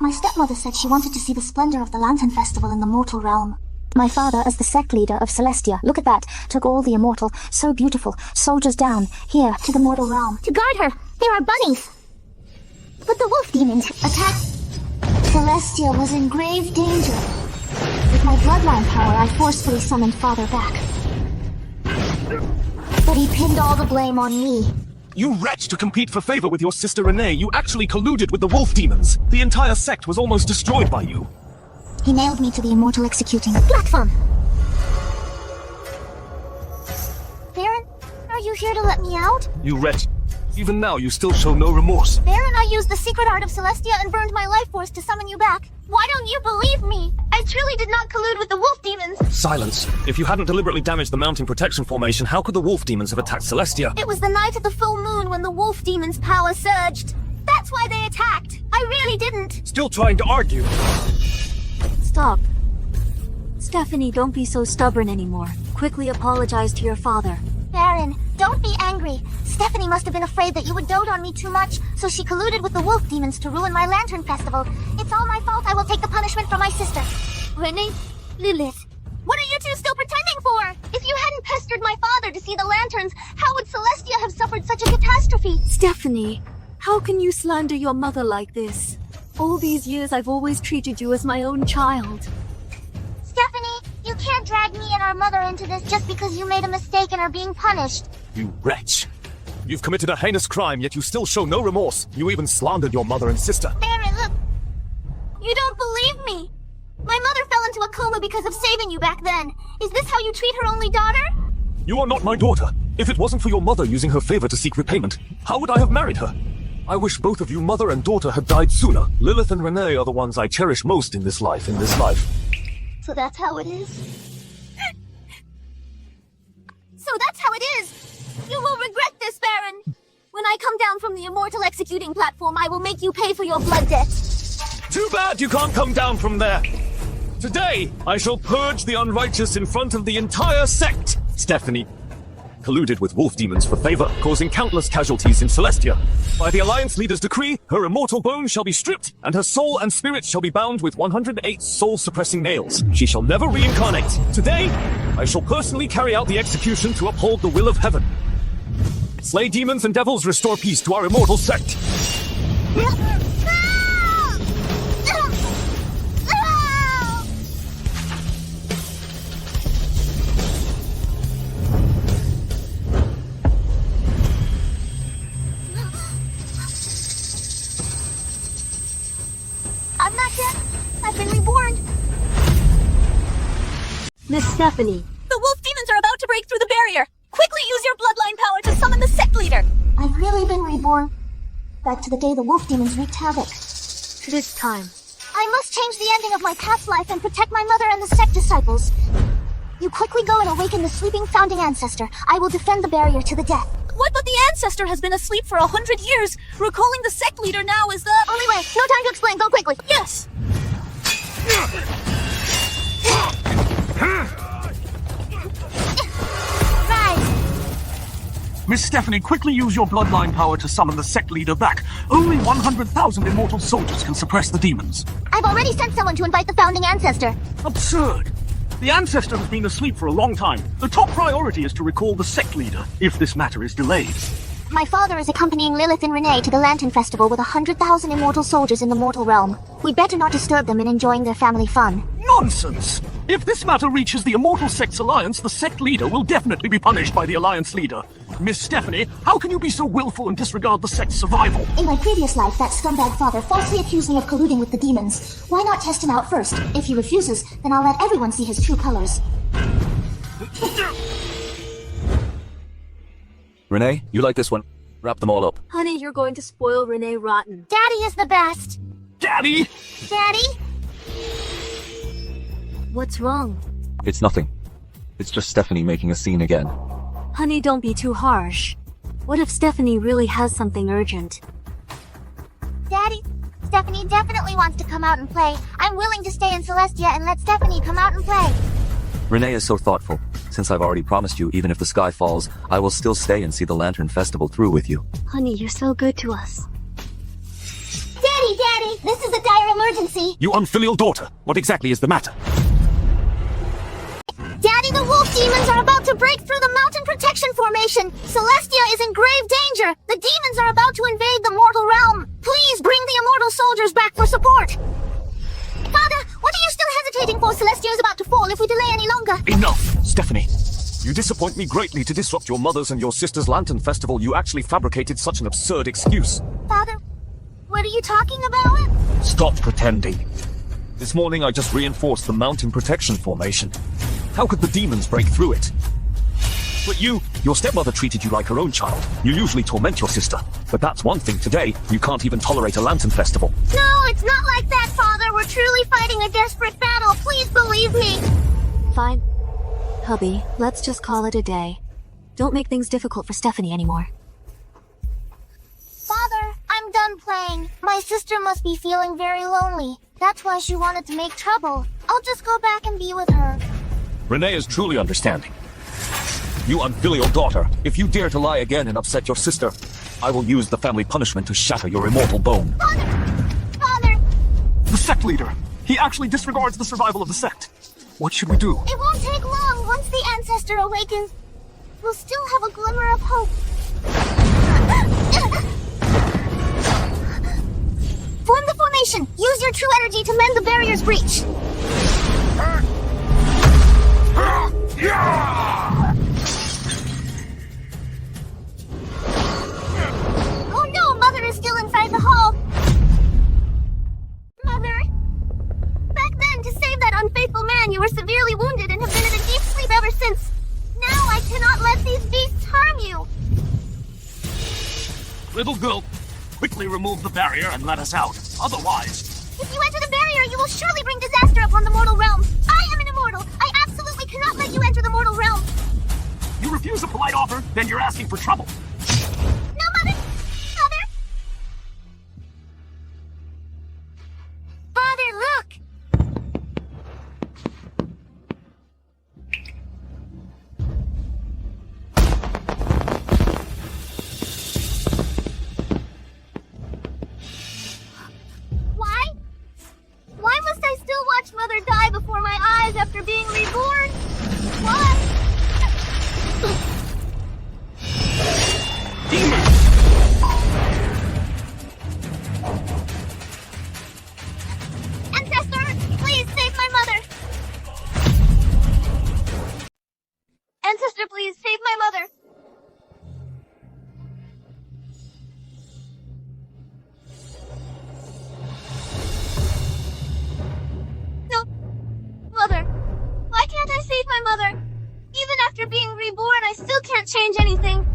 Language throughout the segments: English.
My stepmother said she wanted to see the splendor of the Lantern Festival in the mortal realm. My father, as the Sect Leader of Celestia, look at that, took all the immortal, so beautiful, soldiers down, here, to the mortal realm. To guard her, there are bunnies. But the wolf demons attacked. Celestia was in grave danger. With my bloodline power, I forcefully summoned Father back. But he pinned all the blame on me. You wretch, to compete for favor with your sister Renee, you actually colluded with the wolf demons. The entire sect was almost destroyed by you. He nailed me to the immortal executing platform. Baron, are you here to let me out? You wretch. Even now, you still show no remorse. Baron, I used the secret art of Celestia and burned my life force to summon you back. Why don't you believe me? I truly did not collude with the wolf demons. Silence. If you hadn't deliberately damaged the mounting protection formation, how could the wolf demons have attacked Celestia? It was the night of the full moon when the wolf demons' power surged. That's why they attacked. I really didn't. Still trying to argue. Stop. Stephanie, don't be so stubborn anymore. Quickly apologize to your father. Baron, don't be angry. Stephanie must have been afraid that you would dote on me too much, so she colluded with the wolf demons to ruin my lantern festival. It's all my fault. I will take the punishment from my sister. Renee, Lilith, what are you two still pretending for? If you hadn't pestered my father to see the lanterns, how would Celestia have suffered such a catastrophe? Stephanie, how can you slander your mother like this? All these years I've always treated you as my own child. Stephanie, you can't drag me and our mother into this just because you made a mistake and are being punished. You wretch. You've committed a heinous crime, yet you still show no remorse. You even slandered your mother and sister. Baron, look. You don't believe me. My mother fell into a coma because of saving you back then. Is this how you treat her only daughter? You are not my daughter. If it wasn't for your mother using her favor to seek repayment, how would I have married her? I wish both of you, mother and daughter, had died sooner. Lilith and Renee are the ones I cherish most in this life, So that's how it is? So that's how it is! You will regret this, Baron! When I come down from the immortal executing platform, I will make you pay for your blood debt. Too bad you can't come down from there! Today, I shall purge the unrighteous in front of the entire sect! Stephanie colluded with wolf demons for favor, causing countless casualties in Celestia. By the Alliance leader's decree, her immortal bones shall be stripped, and her soul and spirit shall be bound with 108 soul-suppressing nails. She shall never reincarnate. Today, I shall personally carry out the execution to uphold the will of heaven. Slay demons and devils, restore peace to our immortal sect. I'm not dead. I've been reborn. Miss Stephanie. The wolf demons are about to break through the barrier. Quickly use your bloodline power to summon the Sect Leader. I've really been reborn. Back to the day the wolf demons wreaked havoc. It is time. I must change the ending of my past life and protect my mother and the Sect disciples. You quickly go and awaken the sleeping founding ancestor. I will defend the barrier to the death. What but the ancestor has been asleep for 100 years? Recalling the Sect Leader now is the only way. No time to explain. Go quickly. Yes. Miss Stephanie, quickly use your bloodline power to summon the Sect Leader back. Only 100,000 immortal soldiers can suppress the demons. I've already sent someone to invite the founding ancestor. Absurd. The ancestor has been asleep for a long time. The top priority is to recall the Sect Leader, if this matter is delayed. My father is accompanying Lilith and Renee to the Lantern Festival with 100,000 immortal soldiers in the mortal realm. We'd better not disturb them in enjoying their family fun. Nonsense! If this matter reaches the Immortal Sects Alliance, the Sect Leader will definitely be punished by the Alliance leader. Miss Stephanie, how can you be so willful and disregard the Sect's survival? In my previous life, that scumbag father falsely accused me of colluding with the demons. Why not test him out first? If he refuses, then I'll let everyone see his true colors. Renee, you like this one? Wrap them all up. Honey, you're going to spoil Renee rotten. Daddy is the best. Daddy! Daddy? What's wrong? It's nothing. It's just Stephanie making a scene again. Honey, don't be too harsh. What if Stephanie really has something urgent? Daddy, Stephanie definitely wants to come out and play. I'm willing to stay in Celestia and let Stephanie come out and play. Renee is so thoughtful. Since I've already promised you, even if the sky falls, I will still stay and see the Lantern Festival through with you. Honey, you're so good to us. Daddy, Hey, Daddy, this is a dire emergency. You unfilial daughter, what exactly is the matter? Daddy, the wolf demons are about to break through the mountain protection formation. Celestia is in grave danger. The demons are about to invade the mortal realm. Please bring the immortal soldiers back for support. Father, what are you still hesitating for? Celestia is about to fall if we delay any longer. Enough, Stephanie. You disappoint me greatly. To disrupt your mother's and your sister's lantern festival, you actually fabricated such an absurd excuse. Father, what are you talking about? Stop pretending. This morning I just reinforced the mountain protection formation. How could the demons break through it? But your stepmother treated you like her own child. You usually torment your sister. But that's one thing. Today, you can't even tolerate a lantern festival. No, it's not like that, Father. We're truly fighting a desperate battle. Please believe me. Fine. Hubby, let's just call it a day. Don't make things difficult for Stephanie anymore. Father, I'm done playing. My sister must be feeling very lonely. That's why she wanted to make trouble. I'll just go back and be with her. Renee is truly understanding. You unfilial daughter, if you dare to lie again and upset your sister, I will use the family punishment to shatter your immortal bone. Father! The Sect Leader! He actually disregards the survival of the sect. What should we do? It won't take long. Once the ancestor awakens, we'll still have a glimmer of hope. Form the formation. Use your true energy to mend the barrier's breach. Oh no, Mother is still inside the hall. Mother? Back then, to save that unfaithful man, you were severely wounded and have been in a deep sleep ever since. Now I cannot let these beasts harm you. Little girl, quickly remove the barrier and let us out. Otherwise... If you enter the barrier, you will surely bring disaster upon the mortal realm. I am an immortal. I absolutely cannot let you enter the mortal realm. You refuse a polite offer, then you're asking for trouble. No, Mother! Mother! Father, look! Why must I still watch Mother die before my eyes after being reborn? Why? Demons! Ancestor, please save my mother! Ancestor, please save my mother! No! Mother! Why can't I save my mother? Even after being reborn, I still can't change anything.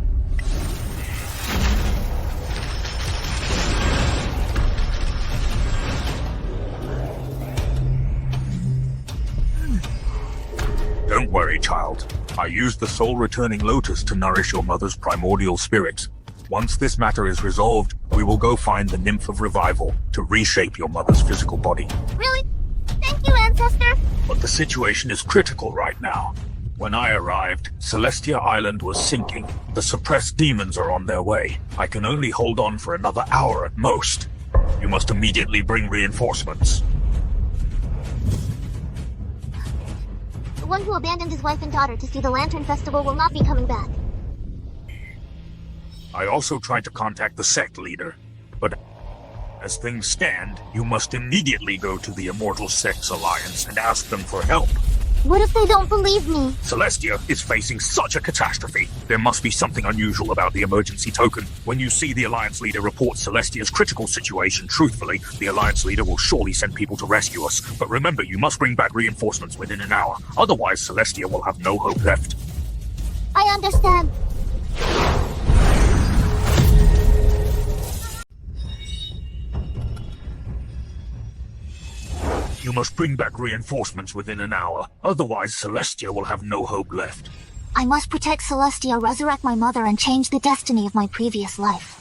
Don't worry, child. I used the soul-returning lotus to nourish your mother's primordial spirit. Once this matter is resolved, we will go find the nymph of revival to reshape your mother's physical body. Really? Thank you, Ancestor. But the situation is critical right now. When I arrived, Celestia Island was sinking. The suppressed demons are on their way. I can only hold on for another hour at most. You must immediately bring reinforcements. The one who abandoned his wife and daughter to see the Lantern Festival will not be coming back. I also tried to contact the Sect Leader, but as things stand, you must immediately go to the Immortal Sects Alliance and ask them for help. What if they don't believe me? Celestia is facing such a catastrophe. There must be something unusual about the emergency token. When you see the Alliance Leader report Celestia's critical situation truthfully, the Alliance Leader will surely send people to rescue us. But remember, you must bring back reinforcements within an hour. Otherwise, Celestia will have no hope left. I understand. You must bring back reinforcements within an hour. Otherwise, Celestia will have no hope left. I must protect Celestia, resurrect my mother, and change the destiny of my previous life.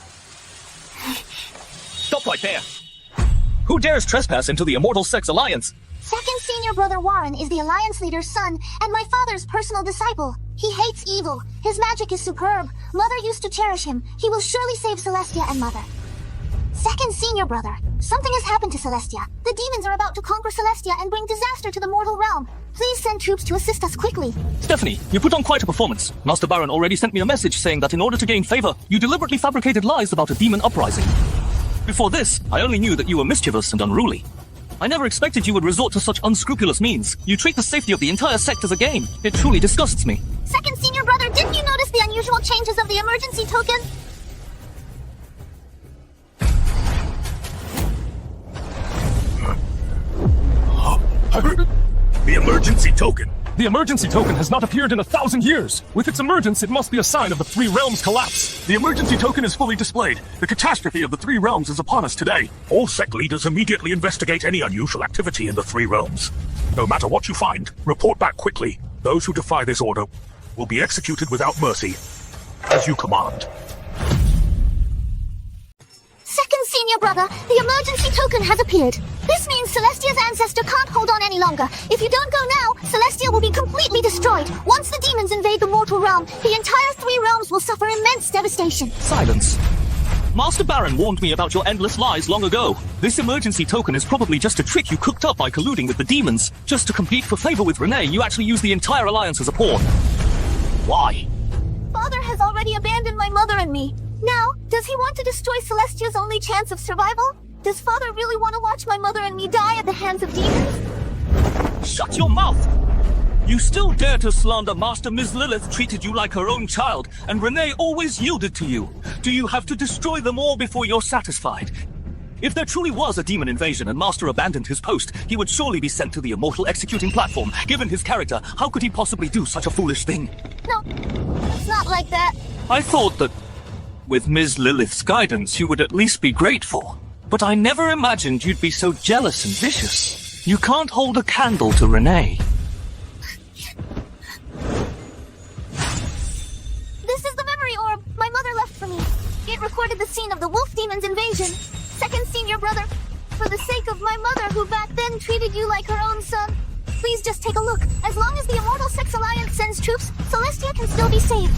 Stop right there! Who dares trespass into the Immortal Sects Alliance? Second senior brother Warren is the Alliance Leader's son and my father's personal disciple. He hates evil. His magic is superb. Mother used to cherish him. He will surely save Celestia and Mother. Second Senior Brother, something has happened to Celestia. The demons are about to conquer Celestia and bring disaster to the mortal realm. Please send troops to assist us quickly. Stephanie, you put on quite a performance. Master Baron already sent me a message saying that in order to gain favor, you deliberately fabricated lies about a demon uprising. Before this, I only knew that you were mischievous and unruly. I never expected you would resort to such unscrupulous means. You treat the safety of the entire sect as a game. It truly disgusts me. Second Senior Brother, didn't you notice the unusual changes of the emergency token? The emergency token. The emergency token has not appeared in 1,000 years. With its emergence, it must be a sign of the Three Realms' collapse. The emergency token is fully displayed. The catastrophe of the Three Realms is upon us today. All sect leaders immediately investigate any unusual activity in the Three Realms. No matter what you find, report back quickly. Those who defy this order will be executed without mercy, as you command. Second Senior Brother, the emergency token has appeared. This means Celestia's ancestor can't hold on any longer. If you don't go now, Celestia will be completely destroyed. Once the demons invade the mortal realm, the entire Three Realms will suffer immense devastation. Silence. Master Baron warned me about your endless lies long ago. This emergency token is probably just a trick you cooked up by colluding with the demons. Just to compete for favor with Renee, you actually used the entire alliance as a pawn. Why? Father has already abandoned my mother and me. Now, does he want to destroy Celestia's only chance of survival? Does Father really want to watch my mother and me die at the hands of demons? Shut your mouth! You still dare to slander Master Ms. Lilith treated you like her own child, and Renee always yielded to you. Do you have to destroy them all before you're satisfied? If there truly was a demon invasion and Master abandoned his post, he would surely be sent to the Immortal Executing Platform. Given his character, how could he possibly do such a foolish thing? No, it's not like that. I thought that with Ms. Lilith's guidance, you would at least be grateful. But I never imagined you'd be so jealous and vicious. You can't hold a candle to Renee. This is the memory orb my mother left for me. It recorded the scene of the wolf demon's invasion. Second Senior Brother, for the sake of my mother who back then treated you like her own son, please just take a look. As long as the Immortal Sects Alliance sends troops, Celestia can still be saved.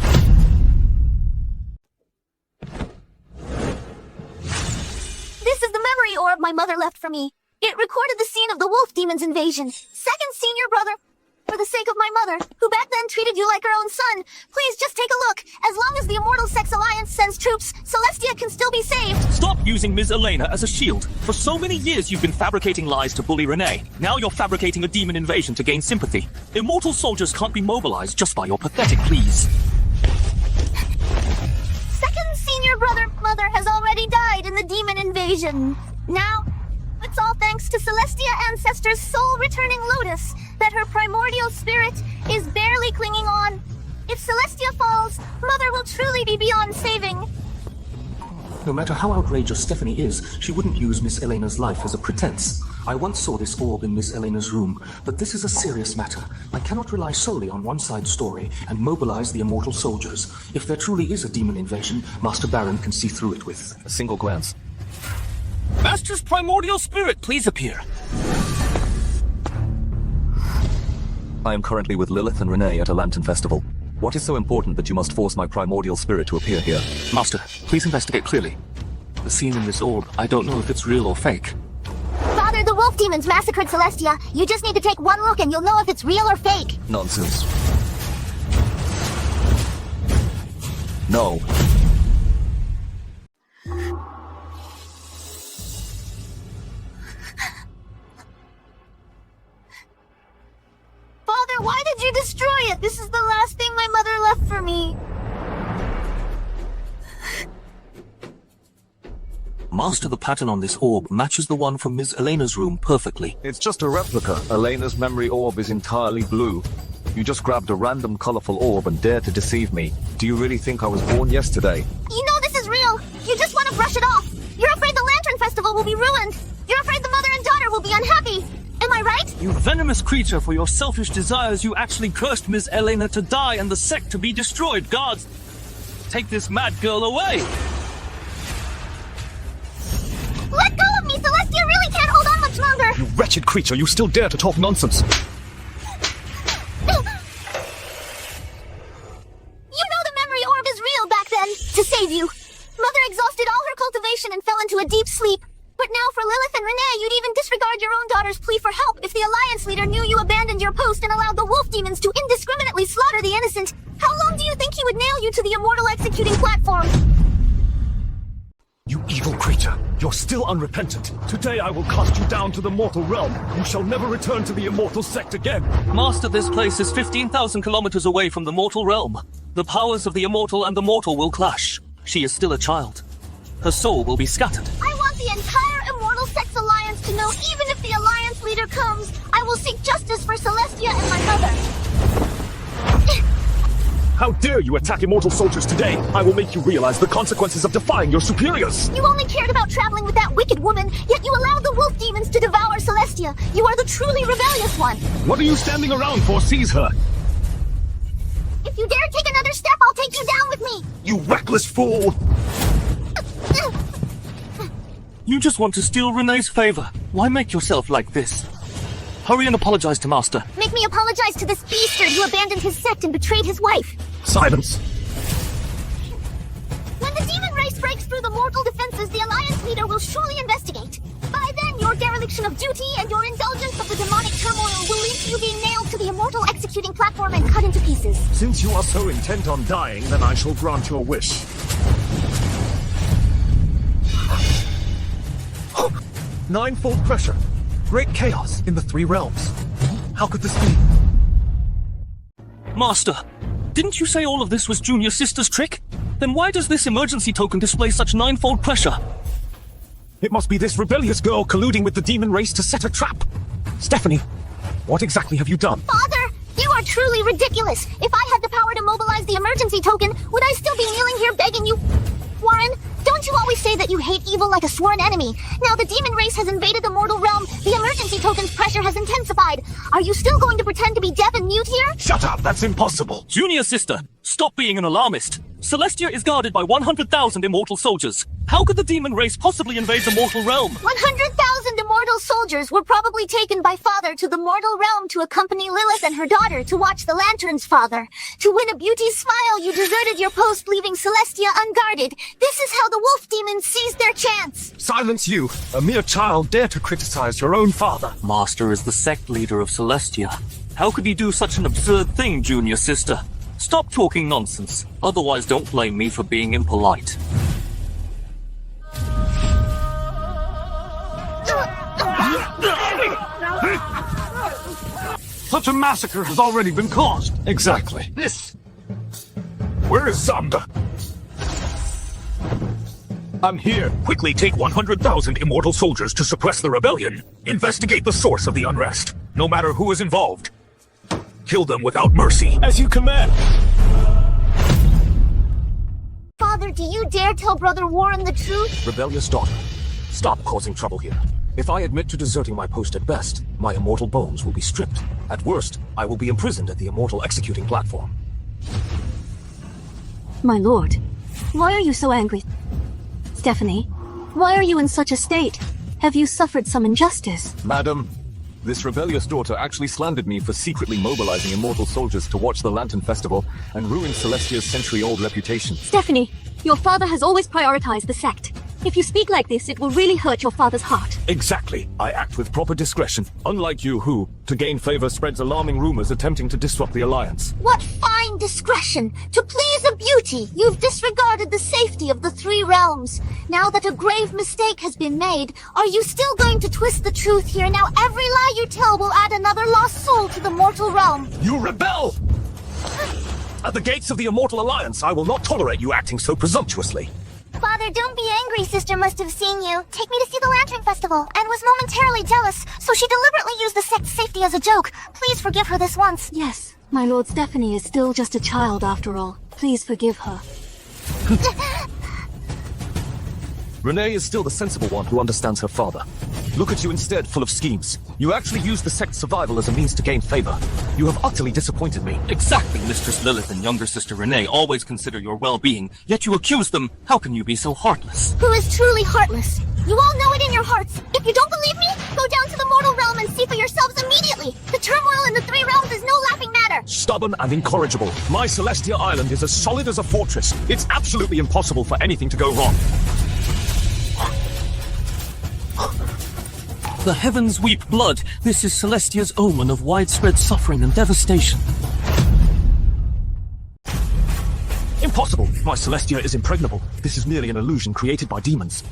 This is the memory orb my mother left for me. It recorded the scene of the wolf demon's invasion. Second Senior Brother, for the sake of my mother, who back then treated you like her own son, please just take a look. As long as the Immortal Sects Alliance sends troops, Celestia can still be saved. Stop using Ms. Elena as a shield. For so many years you've been fabricating lies to bully Renee. Now you're fabricating a demon invasion to gain sympathy. Immortal soldiers can't be mobilized just by your pathetic pleas. Second Senior Brother, mother has already died in the demon invasion. Now, it's all thanks to Celestia Ancestor's soul returning Lotus that her primordial spirit is barely clinging on. If Celestia falls, Mother will truly be beyond saving. No matter how outrageous Stephanie is, she wouldn't use Miss Elena's life as a pretense. I once saw this orb in Miss Elena's room, but this is a serious matter. I cannot rely solely on one side story and mobilize the immortal soldiers. If there truly is a demon invasion, Master Baron can see through it with A single glance. Master's primordial spirit, please appear. I am currently with Lilith and Renee at a lantern festival. What is so important that you must force my primordial spirit to appear here? Master, please investigate clearly. The scene in this orb, I don't know if it's real or fake. Father, the wolf demons massacred Celestia. You just need to take one look and you'll know if it's real or fake. Nonsense. No. Father, why did you destroy it? This is the last thing my mother left for me. Master, the pattern on this orb matches the one from Ms. Elena's room perfectly. It's just a replica. Elena's memory orb is entirely blue. You just grabbed a random colorful orb and dared to deceive me. Do you really think I was born yesterday? You know this is real. You just want to brush it off. You're afraid the Lantern Festival will be ruined. You're afraid the mother and daughter will be unhappy. Am I right? You venomous creature, for your selfish desires, you actually cursed Ms. Elena to die and the sect to be destroyed. Guards, take this mad girl away! Let go of me! Celestia really can't hold on much longer! You wretched creature, you still dare to talk nonsense! You know the memory orb is real back then, to save you. Mother exhausted all her cultivation information and fell into a deep sleep. But now for Lilith and Renee, you'd even disregard your own daughter's plea for help if the Alliance leader knew you abandoned your post and allowed the wolf demons to indiscriminately slaughter the innocent. How long do you think he would nail you to the Immortal executing platform? You evil creature, you're still unrepentant. Today I will cast you down to the mortal realm. You shall never return to the Immortal Sect again. Master, this place is 15,000 kilometers away from the mortal realm. The powers of the immortal and the mortal will clash. She is still a child. Her soul will be scattered. I want the entire Immortal Sects Alliance to know even if the Alliance leader comes, I will seek justice for Celestia and my mother. How dare you attack immortal soldiers today? I will make you realize the consequences of defying your superiors. You only cared about traveling with that wicked woman, yet you allowed the wolf demons to devour Celestia. You are the truly rebellious one. What are you standing around for? Seize her. If you dare take another step, I'll take you down with me. You reckless fool. You just want to steal Renee's favor. Why make yourself like this? Hurry and apologize to Master. Make me apologize to this beastard who abandoned his sect and betrayed his wife. Silence. When the demon race breaks through the mortal defenses, the Alliance leader will surely investigate. By then, your dereliction of duty and your indulgence of the demonic turmoil will lead to you being nailed to the immortal executing platform and cut into pieces. Since you are so intent on dying, then I shall grant your wish. Ninefold pressure. Great chaos in the three realms. How could this be? Master, didn't you say all of this was Junior Sister's trick? Then why does this emergency token display such ninefold pressure? It must be this rebellious girl colluding with the demon race to set a trap. Stephanie, what exactly have you done? Father, you are truly ridiculous. If I had the power to mobilize the emergency token, would I still be kneeling here begging you? Warren, don't you always say that you hate evil like a sworn enemy? Now the demon race has invaded the mortal realm. The emergency token's pressure has intensified. Are you still going to pretend to be deaf and mute here? Shut up, that's impossible. Junior Sister, stop being an alarmist. Celestia is guarded by 100,000 immortal soldiers. How could the demon race possibly invade the mortal realm? 100,000 immortal soldiers were probably taken by Father to the mortal realm to accompany Lilith and her daughter to watch the lanterns, Father. To win a beauty's smile, you deserted your post, leaving Celestia unguarded. This is how the wolf demons seized their chance. Silence you. A mere child dare to criticize your own father. Master is the sect leader of Celestia. How could he do such an absurd thing, Junior Sister? Stop talking nonsense. Otherwise, don't blame me for being impolite. Such a massacre has already been caused. Exactly. Where is Xander? I'm here. Quickly take 100,000 immortal soldiers to suppress the rebellion. Investigate the source of the unrest. No matter who is involved. Kill them without mercy. As you command. Father, do you dare tell Brother Warren the truth? Rebellious daughter, stop causing trouble here. If I admit to deserting my post at best, my immortal bones will be stripped. At worst, I will be imprisoned at the immortal executing platform. My lord, why are you so angry? Stephanie, why are you in such a state? Have you suffered some injustice? Madam, this rebellious daughter actually slandered me for secretly mobilizing immortal soldiers to watch the Lantern Festival and ruin Celestia's century-old reputation. Stephanie, your father has always prioritized the sect. If you speak like this, it will really hurt your father's heart. Exactly. I act with proper discretion. Unlike you who, to gain favor, spreads alarming rumors attempting to disrupt the Alliance. What fine discretion! To please a beauty, you've disregarded the safety of the three realms. Now that a grave mistake has been made, are you still going to twist the truth here? Now every lie you tell will add another lost soul to the mortal realm. You rebel! At the gates of the Immortal Alliance, I will not tolerate you acting so presumptuously. Father, don't be angry. Sister must have seen you take me to see the Lantern Festival and was momentarily jealous, so she deliberately used the sect's safety as a joke. Please forgive her this once. Yes, my lord, Stephanie is still just a child after all. Please forgive her. Renee is still the sensible one who understands her father. Look at you instead, full of schemes. You actually use the sect's survival as a means to gain favor. You have utterly disappointed me. Exactly, Mistress Lilith and younger sister Renee always consider your well-being, yet you accuse them. How can you be so heartless? Who is truly heartless? You all know it in your hearts. If you don't believe me, go down to the mortal realm and see for yourselves immediately. The turmoil in the three realms is no laughing matter. Stubborn and incorrigible. My Celestia Island is as solid as a fortress. It's absolutely impossible for anything to go wrong. The heavens weep blood. This is Celestia's omen of widespread suffering and devastation. Impossible! My Celestia is impregnable. This is merely an illusion created by demons.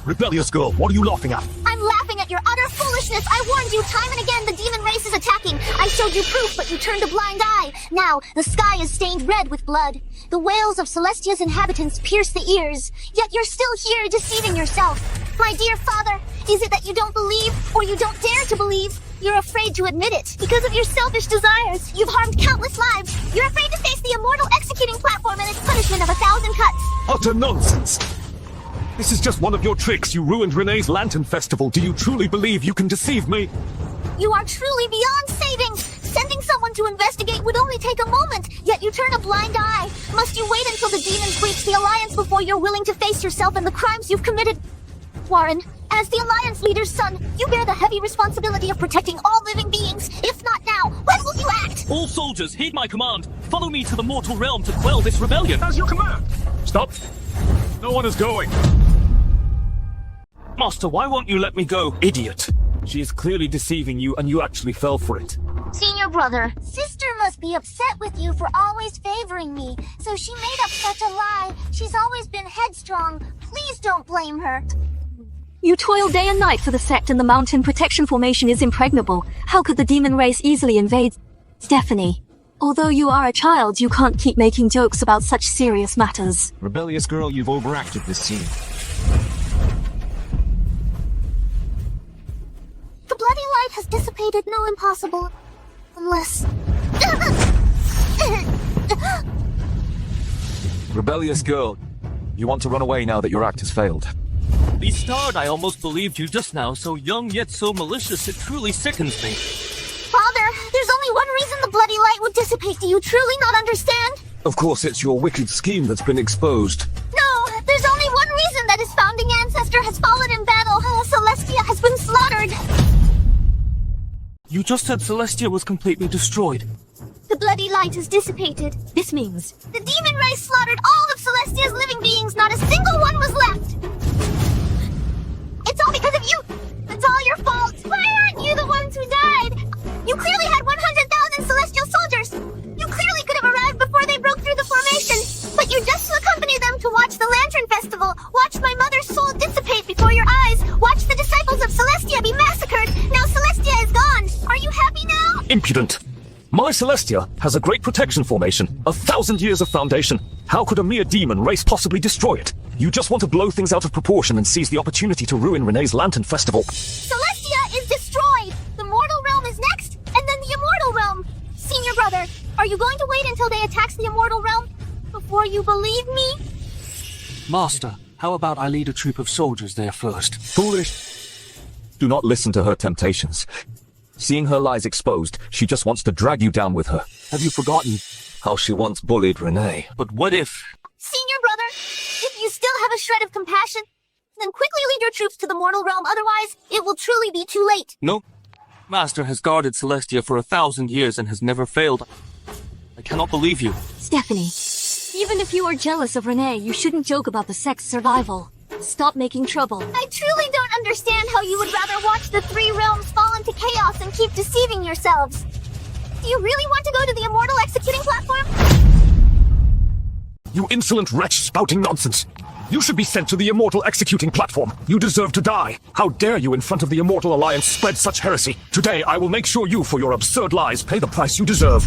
Rebellious girl, what are you laughing at? I'm laughing at your utter foolishness. I warned you time and again the demon race is attacking. I showed you proof, but you turned a blind eye. Now, the sky is stained red with blood. The wails of Celestia's inhabitants pierce the ears. Yet you're still here deceiving yourself. My dear father, is it that you don't believe, or you don't dare to believe? You're afraid to admit it. Because of your selfish desires, you've harmed countless lives. You're afraid to face the immortal executing platform and its punishment of 1,000 cuts. Utter nonsense! This is just one of your tricks. You ruined Renee's Lantern Festival. Do you truly believe you can deceive me? You are truly beyond saving. Sending someone to investigate would only take a moment, yet you turn a blind eye. Must you wait until the demons breach the Alliance before you're willing to face yourself and the crimes you've committed? Warren, as the Alliance leader's son, you bear the heavy responsibility of protecting all living beings. If not now, when will you act? All soldiers, heed my command. Follow me to the mortal realm to quell this rebellion. As your command! Stop! No one is going. Master, why won't you let me go? Idiot! She is clearly deceiving you, and you actually fell for it. Senior brother, sister must be upset with you for always favoring me, so she made up such a lie. She's always been headstrong. Please don't blame her. You toil day and night for the sect, and the mountain protection formation is impregnable. How could the demon race easily invade? Stephanie, although you are a child, you can't keep making jokes about such serious matters. Rebellious girl, you've overacted this scene. The bloody light has dissipated. No impossible. Unless... Rebellious girl, you want to run away now that your act has failed. Bestard, I almost believed you just now. So young yet so malicious, it truly sickens me. Father, there's only one reason the bloody light would dissipate. Do you truly not understand? Of course, it's your wicked scheme that's been exposed. No, there's only one reason that his founding ancestor has fallen in battle. Celestia has been slaughtered. You just said Celestia was completely destroyed. The bloody light has dissipated. This means The demon race slaughtered all of Celestia's living beings. Not a single one was left. It's all because of you. It's all your fault. Why aren't you the ones who died? You clearly had 100,000 celestial soldiers. You clearly could have arrived before they broke through the formation. But you just accompanied them to watch the Lantern Festival. Watch my mother's soul dissipate before your eyes. Watch the disciples of Celestia be massacred. Now Celestia is gone. Are you happy now? Impudent! My Celestia has a great protection formation, 1,000 years of foundation. How could a mere demon race possibly destroy it? You just want to blow things out of proportion and seize the opportunity to ruin Renee's Lantern Festival. Celestia is destroyed. The mortal realm is next, and then the immortal realm. Senior brother, are you going to wait until they attack the immortal realm before you believe me? Master, how about I lead a troop of soldiers there first? Foolish. Do not listen to her temptations. Seeing her lies exposed, she just wants to drag you down with her. Have you forgotten how she once bullied Renee? But what if... Senior brother, if you still have a shred of compassion, then quickly lead your troops to the mortal realm. Otherwise, it will truly be too late. No. Master has guarded Celestia for 1,000 years and has never failed. I cannot believe you. Stephanie, even if you are jealous of Renee, you shouldn't joke about the sect's survival. Stop making trouble. I truly don't understand how you would rather watch the three realms fall into chaos and keep deceiving yourselves. Do you really want to go to the immortal executing platform? You insolent wretch spouting nonsense! You should be sent to the Immortal Executing Platform. You deserve to die. How dare you in front of the Immortal Alliance spread such heresy? Today I will make sure you, for your absurd lies, pay the price you deserve.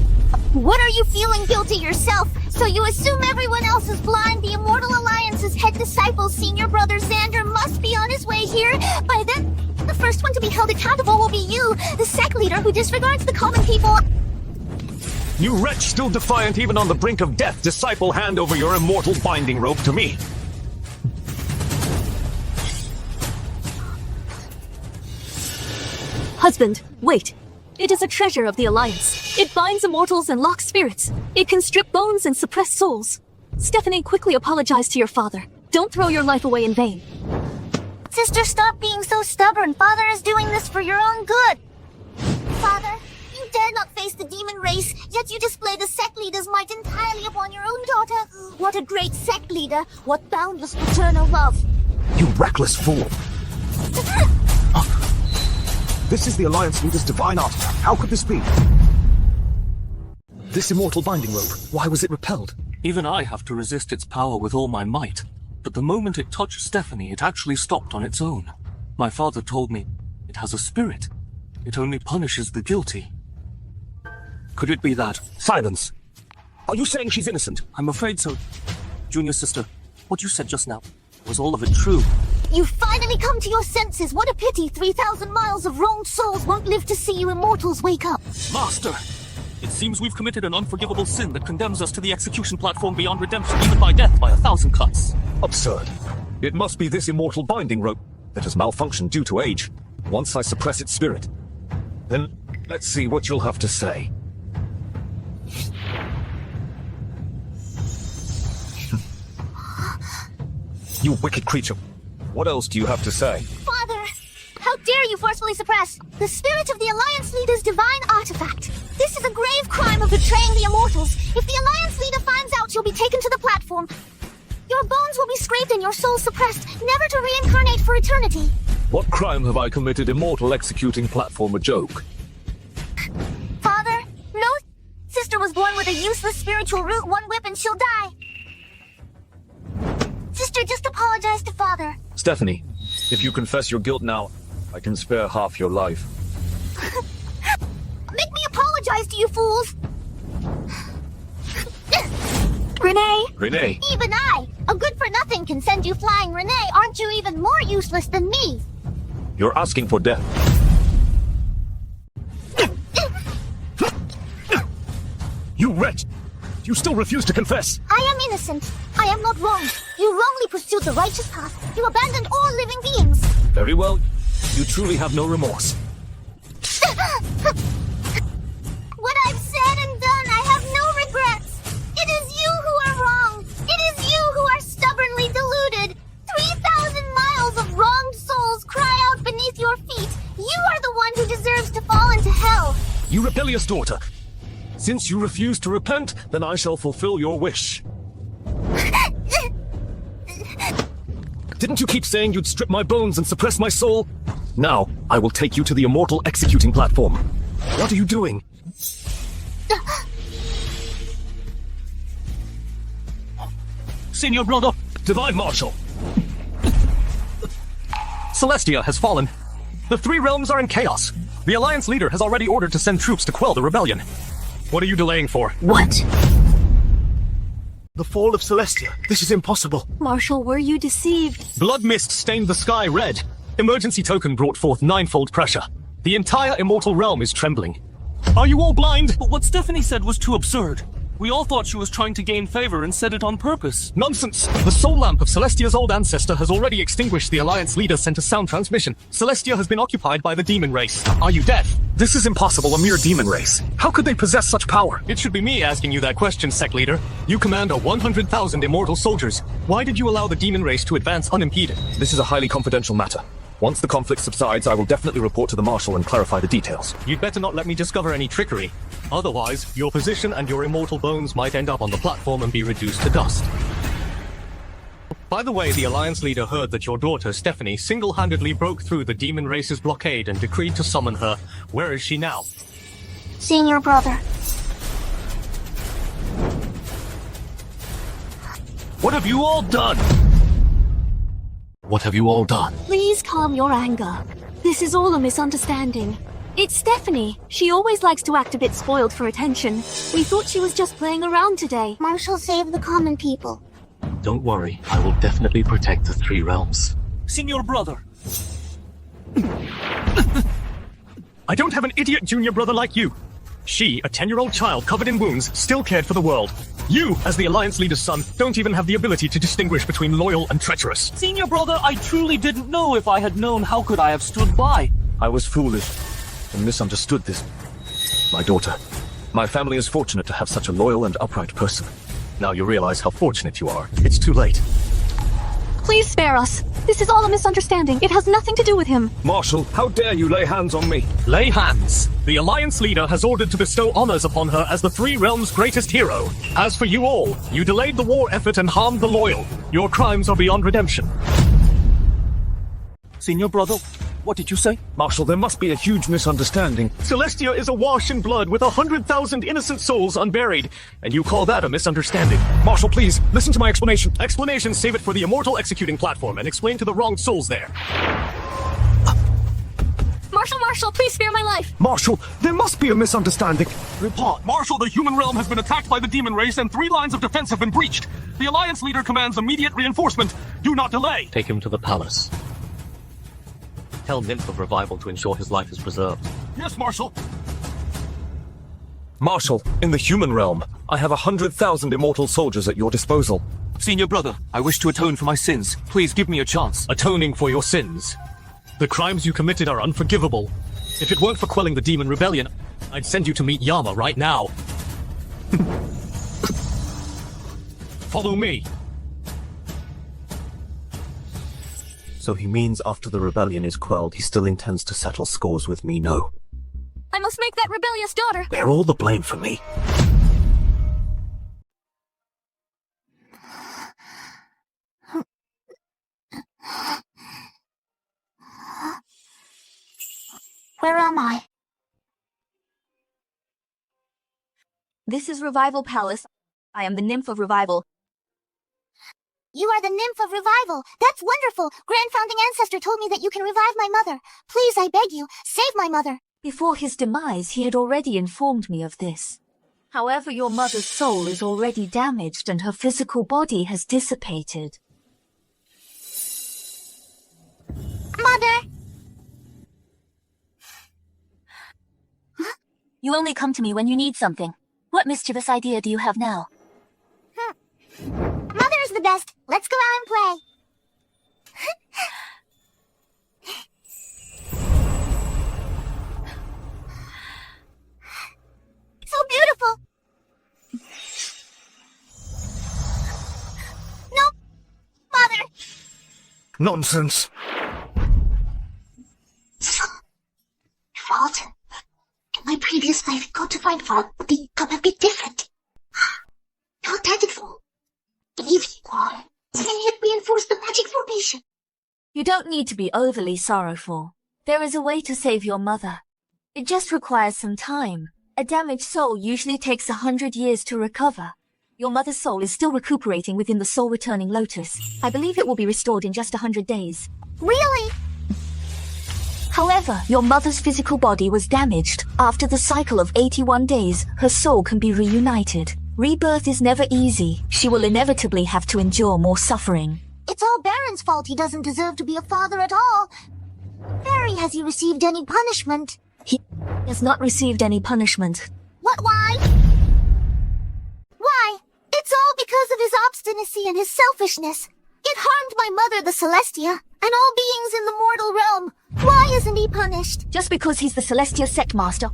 What are you feeling guilty yourself? So you assume everyone else is blind? The Immortal Alliance's head disciple, Senior Brother Xander, must be on his way here. By then, the first one to be held accountable will be you, the Sect Leader who disregards the common people. You wretch, still defiant even on the brink of death, disciple, hand over your immortal binding rope to me. Husband, wait. It is a treasure of the Alliance. It binds immortals and locks spirits. It can strip bones and suppress souls. Stephanie, quickly apologize to your father. Don't throw your life away in vain. Sister, stop being so stubborn. Father is doing this for your own good. Father, you dare not face the demon race, yet you display the Sect Leader's might entirely upon your own daughter. What a great Sect Leader. What boundless paternal love. You reckless fool. This is the Alliance Leader's divine artifact. How could this be? This immortal binding rope, why was it repelled? Even I have to resist its power with all my might. But the moment it touched Stephanie, it actually stopped on its own. My father told me it has a spirit. It only punishes the guilty. Could it be that? Silence. Are you saying she's innocent? I'm afraid so. Junior sister, what you said just now, was all of it true? You finally come to your senses. What a pity 3,000 miles of wronged souls won't live to see you immortals wake up. Master! It seems we've committed an unforgivable sin that condemns us to the execution platform beyond redemption, even by death by 1,000 cuts. Absurd. It must be this immortal binding rope that has malfunctioned due to age. Once I suppress its spirit, then let's see what you'll have to say. You wicked creature. What else do you have to say? Father, how dare you forcefully suppress the spirit of the Alliance Leader's divine artifact? This is a grave crime of betraying the Immortals. If the Alliance Leader finds out, you'll be taken to the platform. Your bones will be scraped and your soul suppressed, never to reincarnate for eternity. What crime have I committed, immortal executing platform a joke? Father, no. Sister was born with a useless spiritual root, one whip and she'll die. Sister, just apologize to Father. Stephanie, if you confess your guilt now, I can spare half your life. Make me apologize to you fools! Renee! Renee! Even I, a good-for-nothing, can send you flying. Renee, aren't you even more useless than me? You're asking for death. You wretch! You still refuse to confess! I am innocent. I am not wrong. You wrongly pursued the righteous path. You abandoned all living beings. Very well. You truly have no remorse. What I've said and done, I have no regrets. It is you who are wrong. It is you who are stubbornly deluded. 3,000 miles of wronged souls cry out beneath your feet. You are the one who deserves to fall into hell. You rebellious daughter! Since you refuse to repent, then I shall fulfill your wish. Didn't you keep saying you'd strip my bones and suppress my soul? Now, I will take you to the immortal executing platform. What are you doing? Senior brother! Divine Marshal! Celestia has fallen. The three realms are in chaos. The Alliance Leader has already ordered to send troops to quell the rebellion. What are you delaying for? What? The fall of Celestia. This is impossible. Marshal, were you deceived? Blood mist stained the sky red. Emergency token brought forth ninefold pressure. The entire immortal realm is trembling. Are you all blind? But what Stephanie said was too absurd. We all thought she was trying to gain favor and said it on purpose. Nonsense! The soul lamp of Celestia's old ancestor has already extinguished. The Alliance Leader sent a sound transmission. Celestia has been occupied by the demon race. Are you deaf? This is impossible, a mere demon race. How could they possess such power? It should be me asking you that question, Sect Leader. You command 100,000 immortal soldiers. Why did you allow the demon race to advance unimpeded? This is a highly confidential matter. Once the conflict subsides, I will definitely report to the Marshal and clarify the details. You'd better not let me discover any trickery. Otherwise, your position and your immortal bones might end up on the platform and be reduced to dust. By the way, the Alliance Leader heard that your daughter, Stephanie, single-handedly broke through the demon race's blockade and decreed to summon her. Where is she now? Senior brother. What have you all done? What have you all done? Please calm your anger. This is all a misunderstanding. It's Stephanie. She always likes to act a bit spoiled for attention. We thought she was just playing around today. Marshal, save the common people. Don't worry, I will definitely protect the three realms. Senior brother. I don't have an idiot junior brother like you. She, a 10-year-old child covered in wounds, still cared for the world. You, as the Alliance Leader's son, don't even have the ability to distinguish between loyal and treacherous. Senior brother, I truly didn't know. If I had known, how could I have stood by? I was foolish and misunderstood this. My daughter. My family is fortunate to have such a loyal and upright person. Now you realize how fortunate you are. It's too late. Please spare us. This is all a misunderstanding. It has nothing to do with him. Marshal, how dare you lay hands on me? Lay hands. The Alliance Leader has ordered to bestow honors upon her as the three realms' greatest hero. As for you all, you delayed the war effort and harmed the loyal. Your crimes are beyond redemption. Senior brother, What did you say? Marshal, there must be a huge misunderstanding. Celestia is awash in blood with 100,000 innocent souls unburied. And you call that a misunderstanding? Marshal, please, listen to my explanation. Explanations save it for the Immortal executing platform and explain to the wrong souls there. Marshal, please spare my life! Marshal, there must be a misunderstanding. Report. Marshal, the human realm has been attacked by the demon race and 3 lines of defense have been breached. The Alliance leader commands immediate reinforcement. Do not delay. Take him to the palace. Tell Nymph of Revival to ensure his life is preserved. Yes, Marshal. Marshal, in the human realm, I have 100,000 immortal soldiers at your disposal. Senior brother, I wish to atone for my sins. Please give me a chance. Atoning for your sins. The crimes you committed are unforgivable. If it weren't for quelling the demon rebellion, I'd send you to meet Yama right now. Follow me. So he means after the rebellion is quelled, he still intends to settle scores with me, no? I must make that rebellious daughter! Bear all the blame for me. Where am I? This is Revival Palace. I am the Nymph of Revival. You are the Nymph of Revival. That's wonderful. Grand Founding Ancestor told me that you can revive my mother. Please, I beg you, save my mother. Before his demise, he had already informed me of this. However, your mother's soul is already damaged and her physical body has dissipated. Mother! You only come to me when you need something. What mischievous idea do you have now? Mother is the best. Let's go out and play. So beautiful. No, Mother. Nonsense. Fault? In my previous life, God to find fault, but the outcome a bit different. How tactful. Believe you are. Then it reinforced the magic formation. You don't need to be overly sorrowful. There is a way to save your mother. It just requires some time. A damaged soul usually takes 100 years to recover. Your mother's soul is still recuperating within the soul-returning lotus. I believe it will be restored in just 100 days. Really? However, your mother's physical body was damaged. After the cycle of 81 days, her soul can be reunited. Rebirth is never easy. She will inevitably have to endure more suffering. It's all Baron's fault. He doesn't deserve to be a father at all. Barry, has he received any punishment? He has not received any punishment. What? Why? Why? It's all because of his obstinacy and his selfishness. It harmed my mother, the Celestia, and all beings in the mortal realm. Why isn't he punished? Just because he's the Celestia Sect Master,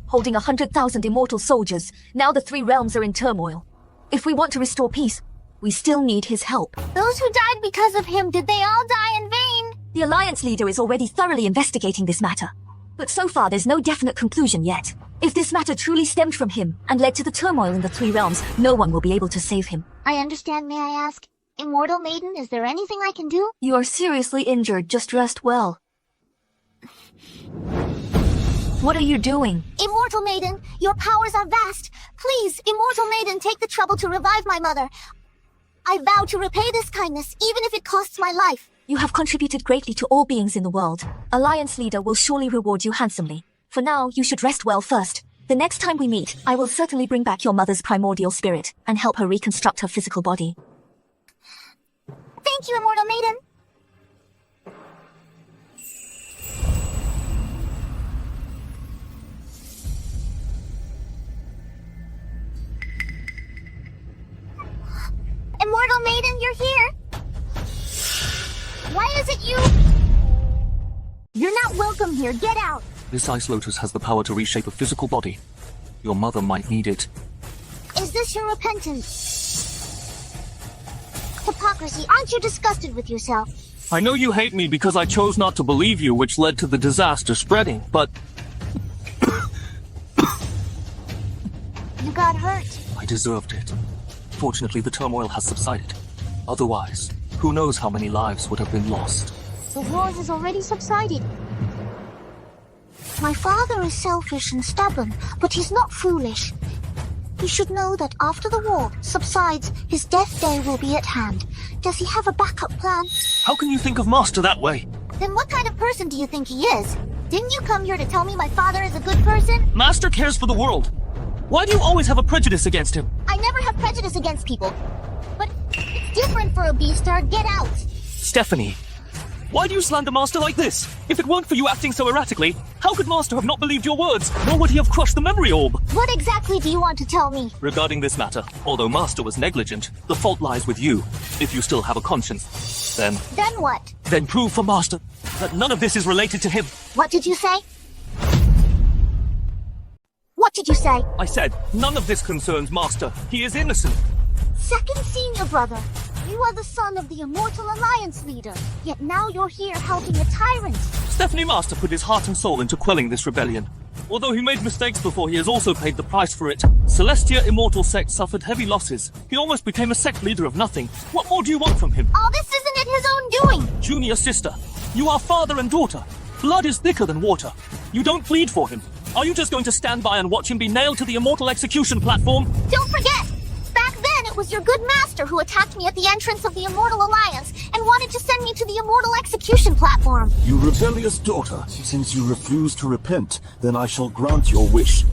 holding 100,000 immortal soldiers. Now the 3 realms are in turmoil. If we want to restore peace, we still need his help. Those who died because of him, did they all die in vain? The Alliance leader is already thoroughly investigating this matter. But so far there's no definite conclusion yet. If this matter truly stemmed from him and led to the turmoil in the 3 realms, no one will be able to save him. I understand, may I ask? Immortal Maiden, is there anything I can do? You are seriously injured, just rest well. What are you doing? Immortal Maiden, your powers are vast. Please, Immortal Maiden, take the trouble to revive my mother. I vow to repay this kindness, even if it costs my life. You have contributed greatly to all beings in the world. Alliance leader will surely reward you handsomely. For now, you should rest well first. The next time we meet, I will certainly bring back your mother's primordial spirit and help her reconstruct her physical body. Thank you, Immortal Maiden. Immortal Maiden, you're here. Why is it you? You're not welcome here. Get out. This Ice Lotus has the power to reshape a physical body. Your mother might need it. Is this your repentance? Hypocrisy. Aren't you disgusted with yourself? I know you hate me because I chose not to believe you, which led to the disaster spreading, but You got hurt. I deserved it. Fortunately, the turmoil has subsided. Otherwise, who knows how many lives would have been lost. The war has already subsided. My father is selfish and stubborn, but he's not foolish. He should know that after the war subsides, his death day will be at hand. Does he have a backup plan? How can you think of Master that way? Then what kind of person do you think he is? Didn't you come here to tell me my father is a good person? Master cares for the world. Why do you always have a prejudice against him? I never have prejudice against people. But it's different for a beastar. Get out! Stephanie, why do you slander Master like this? If it weren't for you acting so erratically, how could Master have not believed your words? Nor would he have crushed the memory orb? What exactly do you want to tell me? Regarding this matter, although Master was negligent, the fault lies with you. If you still have a conscience, then what? Then prove for Master that none of this is related to him. What did you say? What did you say? I said, none of this concerns Master. He is innocent. Second senior brother, you are the son of the Immortal Alliance leader. Yet now you're here helping a tyrant. Stephanie Master put his heart and soul into quelling this rebellion. Although he made mistakes before, he has also paid the price for it. Celestia Immortal Sect suffered heavy losses. He almost became a sect leader of nothing. What more do you want from him? All this isn't it his own doing. Junior sister, you are father and daughter. Blood is thicker than water. You don't plead for him. Are you just going to stand by and watch him be nailed to the immortal execution platform? Don't forget! Back then it was your good master who attacked me at the entrance of the Immortal Alliance and wanted to send me to the immortal execution platform. You rebellious daughter, since you refuse to repent, then I shall grant your wish.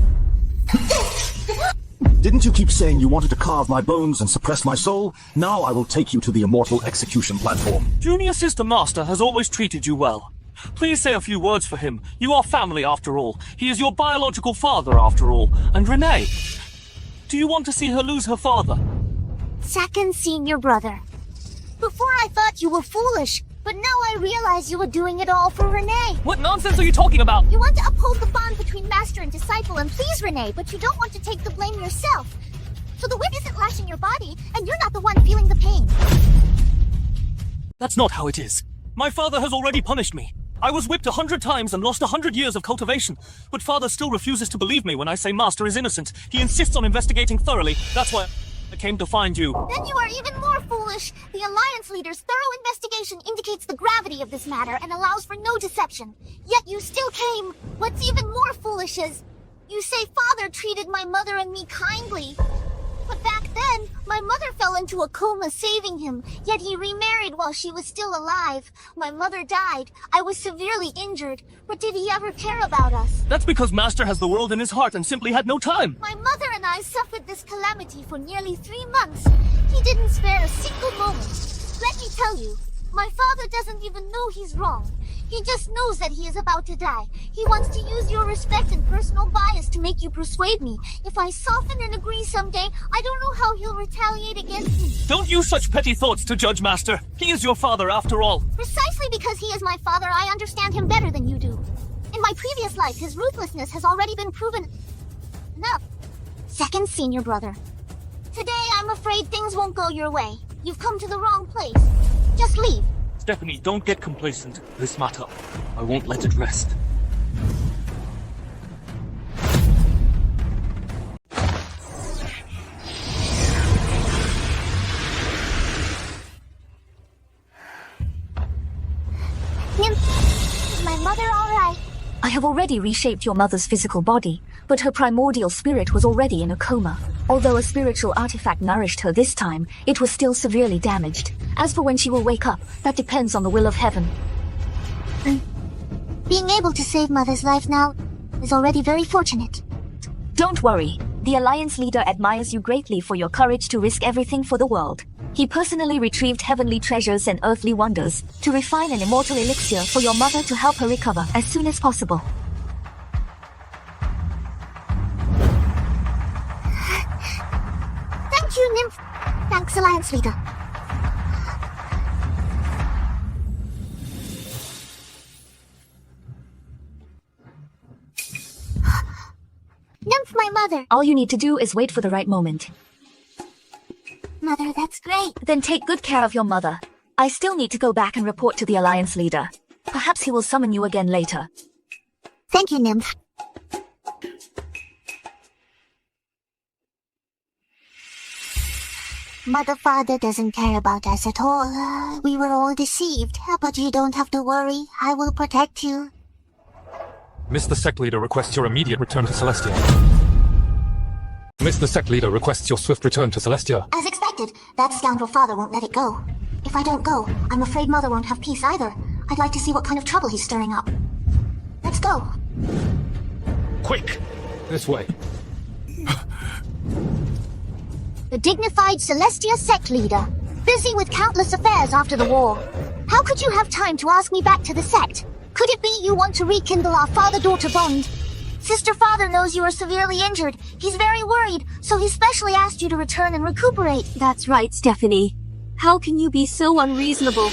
Didn't you keep saying you wanted to carve my bones and suppress my soul? Now I will take you to the immortal execution platform. Junior Sister Master has always treated you well. Please say a few words for him. You are family after all. He is your biological father after all. And Renee, do you want to see her lose her father? Second senior brother. Before I thought you were foolish, but now I realize you were doing it all for Renee. What nonsense are you talking about? You want to uphold the bond between master and disciple and please Renee, but you don't want to take the blame yourself. So the whip isn't lashing your body, and you're not the one feeling the pain. That's not how it is. My father has already punished me. I was whipped 100 times and lost 100 years of cultivation. But father still refuses to believe me when I say master is innocent. He insists on investigating thoroughly. That's why I came to find you. Then you are even more foolish. The Alliance leader's thorough investigation indicates the gravity of this matter and allows for no deception. Yet you still came. What's even more foolish is, you say father treated my mother and me kindly. But back then, my mother fell into a coma saving him, yet he remarried while she was still alive. My mother died. I was severely injured. But did he ever care about us? That's because Master has the world in his heart and simply had no time. My mother and I suffered this calamity for nearly 3 months. He didn't spare a single moment. Let me tell you, my father doesn't even know he's wrong. He just knows that he is about to die. He wants to use your respect and personal bias to make you persuade me. If I soften and agree someday, I don't know how he'll retaliate against me. Don't use such petty thoughts to judge Master. He is your father after all. Precisely because he is my father, I understand him better than you do. In my previous life, his ruthlessness has already been proven enough. Second senior brother. Today, I'm afraid things won't go your way. You've come to the wrong place. Just leave. Stephanie, don't get complacent. This matter, I won't let it rest. Is my mother all right? I have already reshaped your mother's physical body, but her primordial spirit was already in a coma. Although a spiritual artifact nourished her this time, it was still severely damaged. As for when she will wake up, that depends on the will of heaven. Being able to save Mother's life now is already very fortunate. Don't worry. The Alliance leader admires you greatly for your courage to risk everything for the world. He personally retrieved heavenly treasures and earthly wonders to refine an immortal elixir for your mother to help her recover as soon as possible. Thank you, Nymph. Thanks, Alliance leader. Nymph, my mother. All you need to do is wait for the right moment. Mother, that's great. Then take good care of your mother. I still need to go back and report to the Alliance leader. Perhaps he will summon you again later. Thank you, Nymph. Mother, father doesn't care about us at all. We were all deceived. But you don't have to worry. I will protect you. Mr. Sect Leader requests your immediate return to Celestia. Mr. Sect Leader requests your swift return to Celestia. As expected, that scoundrel father won't let it go. If I don't go, I'm afraid Mother won't have peace either. I'd like to see what kind of trouble he's stirring up. Let's go. Quick! This way. The dignified Celestia Sect Leader, busy with countless affairs after the war. How could you have time to ask me back to the sect? Could it be you want to rekindle our father-daughter bond? Sister-father knows you are severely injured. He's very worried, so he specially asked you to return and recuperate. That's right, Stephanie. How can you be so unreasonable,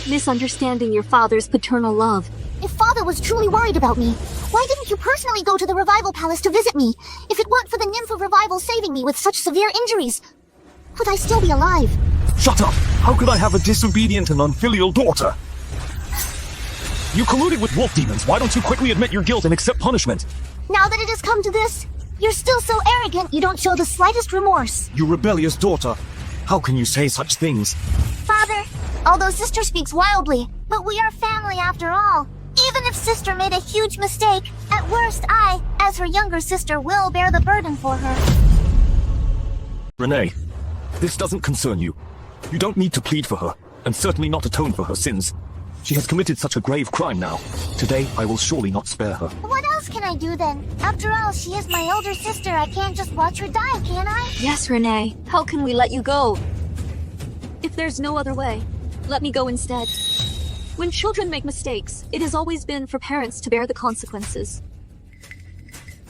misunderstanding your father's paternal love? If father was truly worried about me, why didn't you personally go to the Revival Palace to visit me? If it weren't for the Nymph of Revival saving me with such severe injuries, would I still be alive? Shut up! How could I have a disobedient and unfilial daughter? You colluded with wolf demons. Why don't you quickly admit your guilt and accept punishment? Now that it has come to this, you're still so arrogant you don't show the slightest remorse. You rebellious daughter. How can you say such things? Father, although sister speaks wildly, but we are family after all. Even if sister made a huge mistake, at worst I, as her younger sister, will bear the burden for her. Renee, this doesn't concern you. You don't need to plead for her, and certainly not atone for her sins. She has committed such a grave crime now. Today, I will surely not spare her. What else can I do then? After all, she is my older sister. I can't just watch her die, can I? Yes, Renee. How can we let you go? If there's no other way, let me go instead. When children make mistakes, it has always been for parents to bear the consequences.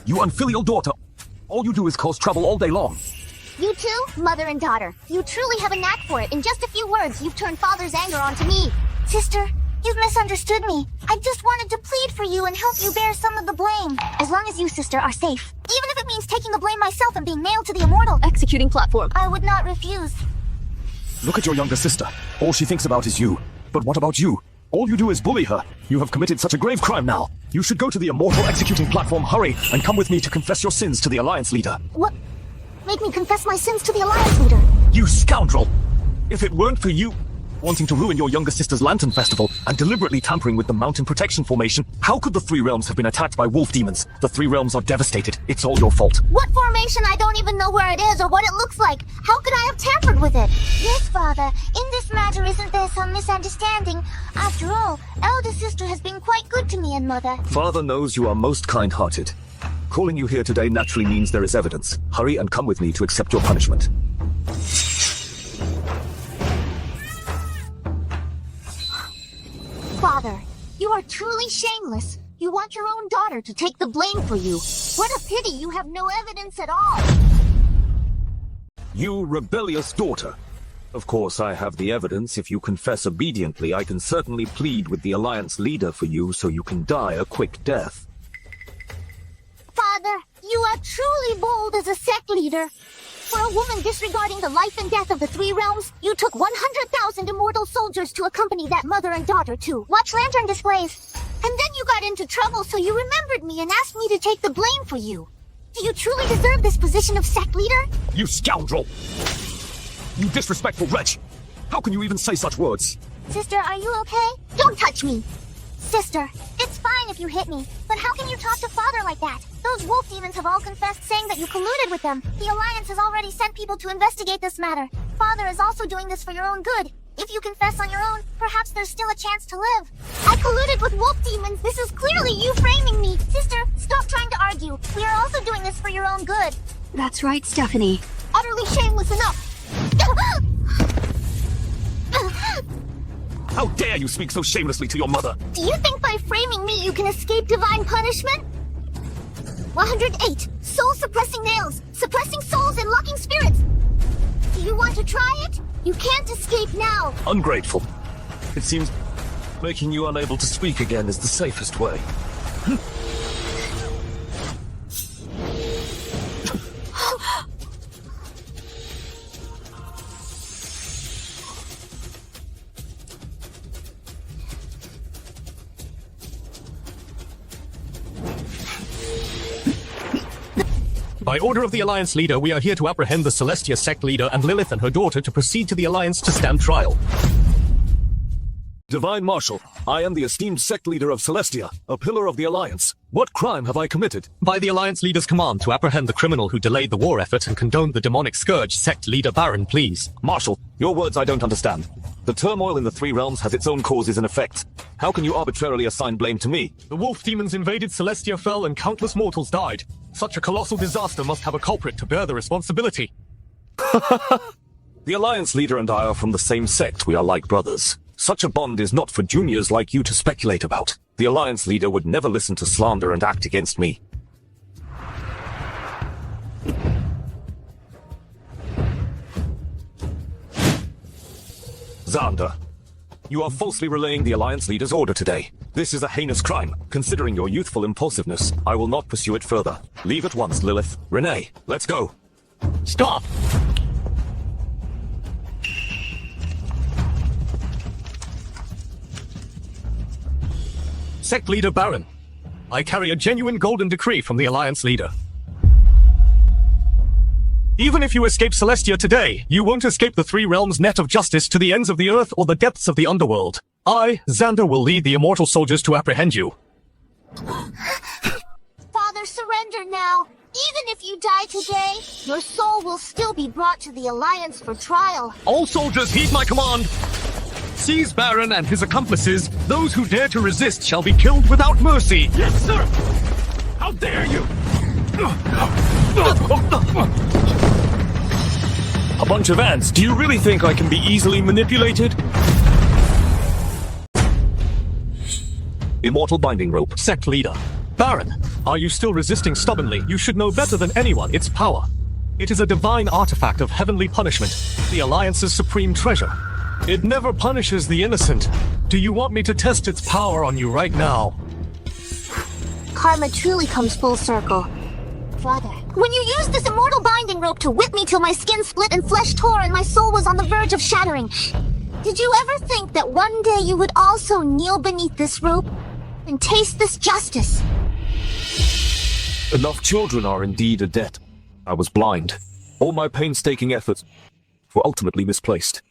You unfilial daughter! All you do is cause trouble all day long. You two, mother and daughter, you truly have a knack for it. In just a few words, you've turned father's anger onto me. Sister, you've misunderstood me. I just wanted to plead for you and help you bear some of the blame. As long as you, sister, are safe. Even if it means taking the blame myself and being nailed to the Immortal Executing platform. I would not refuse. Look at your younger sister. All she thinks about is you. But what about you? All you do is bully her. You have committed such a grave crime now. You should go to the Immortal Executing Platform, hurry, and come with me to confess your sins to the Alliance Leader. What? Make me confess my sins to the Alliance Leader? You scoundrel! If it weren't for you wanting to ruin your younger sister's Lantern Festival and deliberately tampering with the Mountain Protection Formation, how could the Three Realms have been attacked by wolf demons? The Three Realms are devastated. It's all your fault. What formation? I don't even know where it is or what it looks like. How could I have tampered with it? Yes, Father. In this matter, isn't there some misunderstanding? After all, elder sister has been quite good to me and Mother. Father knows you are most kind-hearted. Calling you here today naturally means there is evidence. Hurry and come with me to accept your punishment. Father, you are truly shameless. You want your own daughter to take the blame for you. What a pity you have no evidence at all. You rebellious daughter. Of course, I have the evidence. If you confess obediently, I can certainly plead with the Alliance Leader for you so you can die a quick death. Father, you are truly bold as a sect leader. For a woman disregarding the life and death of the Three Realms, you took 100,000 immortal soldiers to accompany that mother and daughter to watch lantern displays. And then you got into trouble, so you remembered me and asked me to take the blame for you. Do you truly deserve this position of sect leader? You scoundrel! You disrespectful wretch! How can you even say such words? Sister, are you okay? Don't touch me! Sister, it's fine if you hit me, but how can you talk to Father like that? Those wolf demons have all confessed saying that you colluded with them. The Alliance has already sent people to investigate this matter. Father is also doing this for your own good. If you confess on your own, perhaps there's still a chance to live. I colluded with wolf demons. This is clearly you framing me. Sister, stop trying to argue. We are also doing this for your own good. That's right, Stephanie. Utterly shameless enough. How dare you speak so shamelessly to your mother? Do you think by framing me you can escape divine punishment? 108. Soul-suppressing nails. Suppressing souls and locking spirits. Do you want to try it? You can't escape now. Ungrateful. It seems making you unable to speak again is the safest way. By order of the Alliance Leader, we are here to apprehend the Celestia Sect Leader and Lilith and her daughter to proceed to the Alliance to stand trial. Divine Marshal, I am the esteemed Sect Leader of Celestia, a pillar of the Alliance. What crime have I committed? By the Alliance Leader's command to apprehend the criminal who delayed the war effort and condoned the demonic scourge, Sect Leader Baron, please. Marshal, your words I don't understand. The turmoil in the Three Realms has its own causes and effects. How can you arbitrarily assign blame to me? The wolf demons invaded Celestia fell and countless mortals died. Such a colossal disaster must have a culprit to bear the responsibility. The Alliance Leader and I are from the same sect. We are like brothers. Such a bond is not for juniors like you to speculate about. The Alliance Leader would never listen to slander and act against me. Xander, you are falsely relaying the Alliance Leader's order today. This is a heinous crime. Considering your youthful impulsiveness, I will not pursue it further. Leave at once, Lilith. Renee, let's go. Stop! Sect Leader Baron, I carry a genuine golden decree from the Alliance Leader. Even if you escape Celestia today, you won't escape the Three Realms' net of justice to the ends of the earth or the depths of the underworld. I, Xander, will lead the Immortal Soldiers to apprehend you. Father, surrender now. Even if you die today, your soul will still be brought to the Alliance for trial. All soldiers heed my command! Seize Baron and his accomplices. Those who dare to resist shall be killed without mercy. Yes, sir! How dare you! A bunch of ants. Do you really think I can be easily manipulated? Immortal Binding Rope. Sect Leader. Baron, are you still resisting stubbornly? You should know better than anyone its power. It is a divine artifact of heavenly punishment, the Alliance's supreme treasure. It never punishes the innocent. Do you want me to test its power on you right now? Karma truly comes full circle. Father, when you used this immortal binding rope to whip me till my skin split and flesh tore and my soul was on the verge of shattering, did you ever think that one day you would also kneel beneath this rope and taste this justice? Enough children are indeed a debt. I was blind. All my painstaking efforts were ultimately misplaced.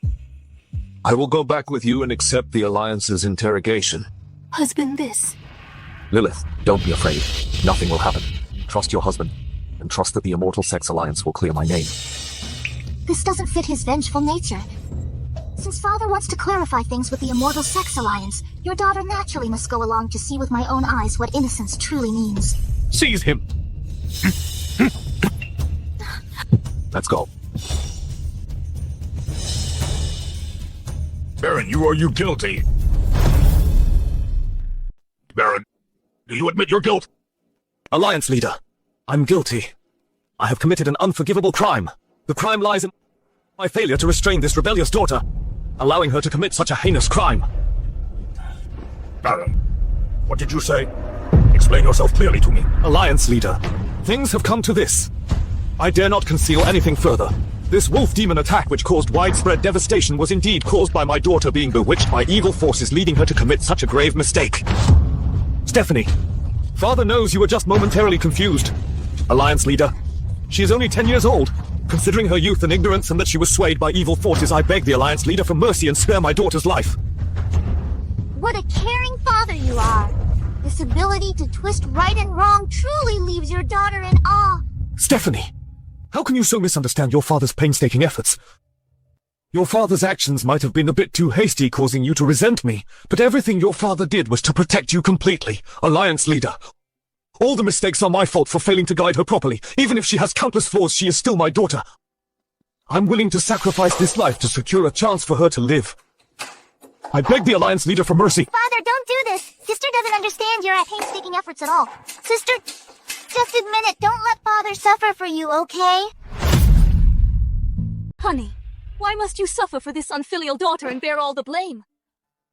I will go back with you and accept the Alliance's interrogation. Husband, this. Lilith, don't be afraid. Nothing will happen. Trust your husband, and trust that the Immortal Sects Alliance will clear my name. This doesn't fit his vengeful nature. Since Father wants to clarify things with the Immortal Sects Alliance, your daughter naturally must go along to see with my own eyes what innocence truly means. Seize him! Let's go. Baron, are you guilty? Baron, do you admit your guilt? Alliance Leader, I'm guilty. I have committed an unforgivable crime. The crime lies in my failure to restrain this rebellious daughter, allowing her to commit such a heinous crime. Baron, what did you say? Explain yourself clearly to me. Alliance Leader, things have come to this. I dare not conceal anything further. This wolf demon attack which caused widespread devastation was indeed caused by my daughter being bewitched by evil forces, leading her to commit such a grave mistake. Stephanie, Father knows you were just momentarily confused. Alliance Leader, she is only 10 years old. Considering her youth and ignorance and that she was swayed by evil forces, I beg the Alliance Leader for mercy and spare my daughter's life. What a caring father you are. This ability to twist right and wrong truly leaves your daughter in awe. Stephanie, how can you so misunderstand your father's painstaking efforts? Your father's actions might have been a bit too hasty, causing you to resent me, but everything your father did was to protect you completely. Alliance Leader, all the mistakes are my fault for failing to guide her properly. Even if she has countless flaws, she is still my daughter. I'm willing to sacrifice this life to secure a chance for her to live. I beg the Alliance Leader for mercy. Father, don't do this. Sister doesn't understand your painstaking efforts at all. Sister, just admit it. Don't let Father suffer for you, okay? Honey, why must you suffer for this unfilial daughter and bear all the blame?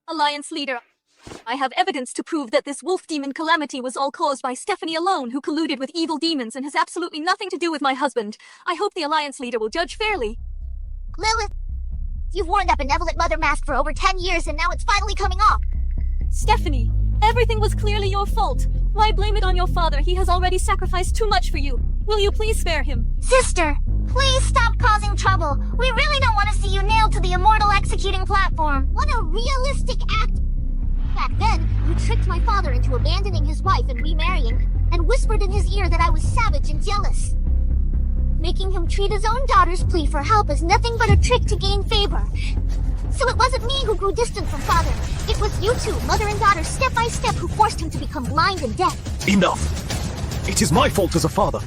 Alliance Leader, I have evidence to prove that this wolf demon calamity was all caused by Stephanie alone, who colluded with evil demons and has absolutely nothing to do with my husband. I hope the Alliance Leader will judge fairly. Lilith, you've worn that benevolent mother mask for over 10 years and now it's finally coming off. Stephanie, everything was clearly your fault. Why blame it on your father? He has already sacrificed too much for you. Will you please spare him? Sister, please stop causing trouble. We really don't want to see you nailed to the immortal executing platform. What a realistic act my father into abandoning his wife and remarrying, and whispered in his ear that I was savage and jealous, making him treat his own daughter's plea for help as nothing but a trick to gain favor. So it wasn't me who grew distant from father. It was you two, mother and daughter, step by step, who forced him to become blind and deaf. Enough! It is my fault as a father.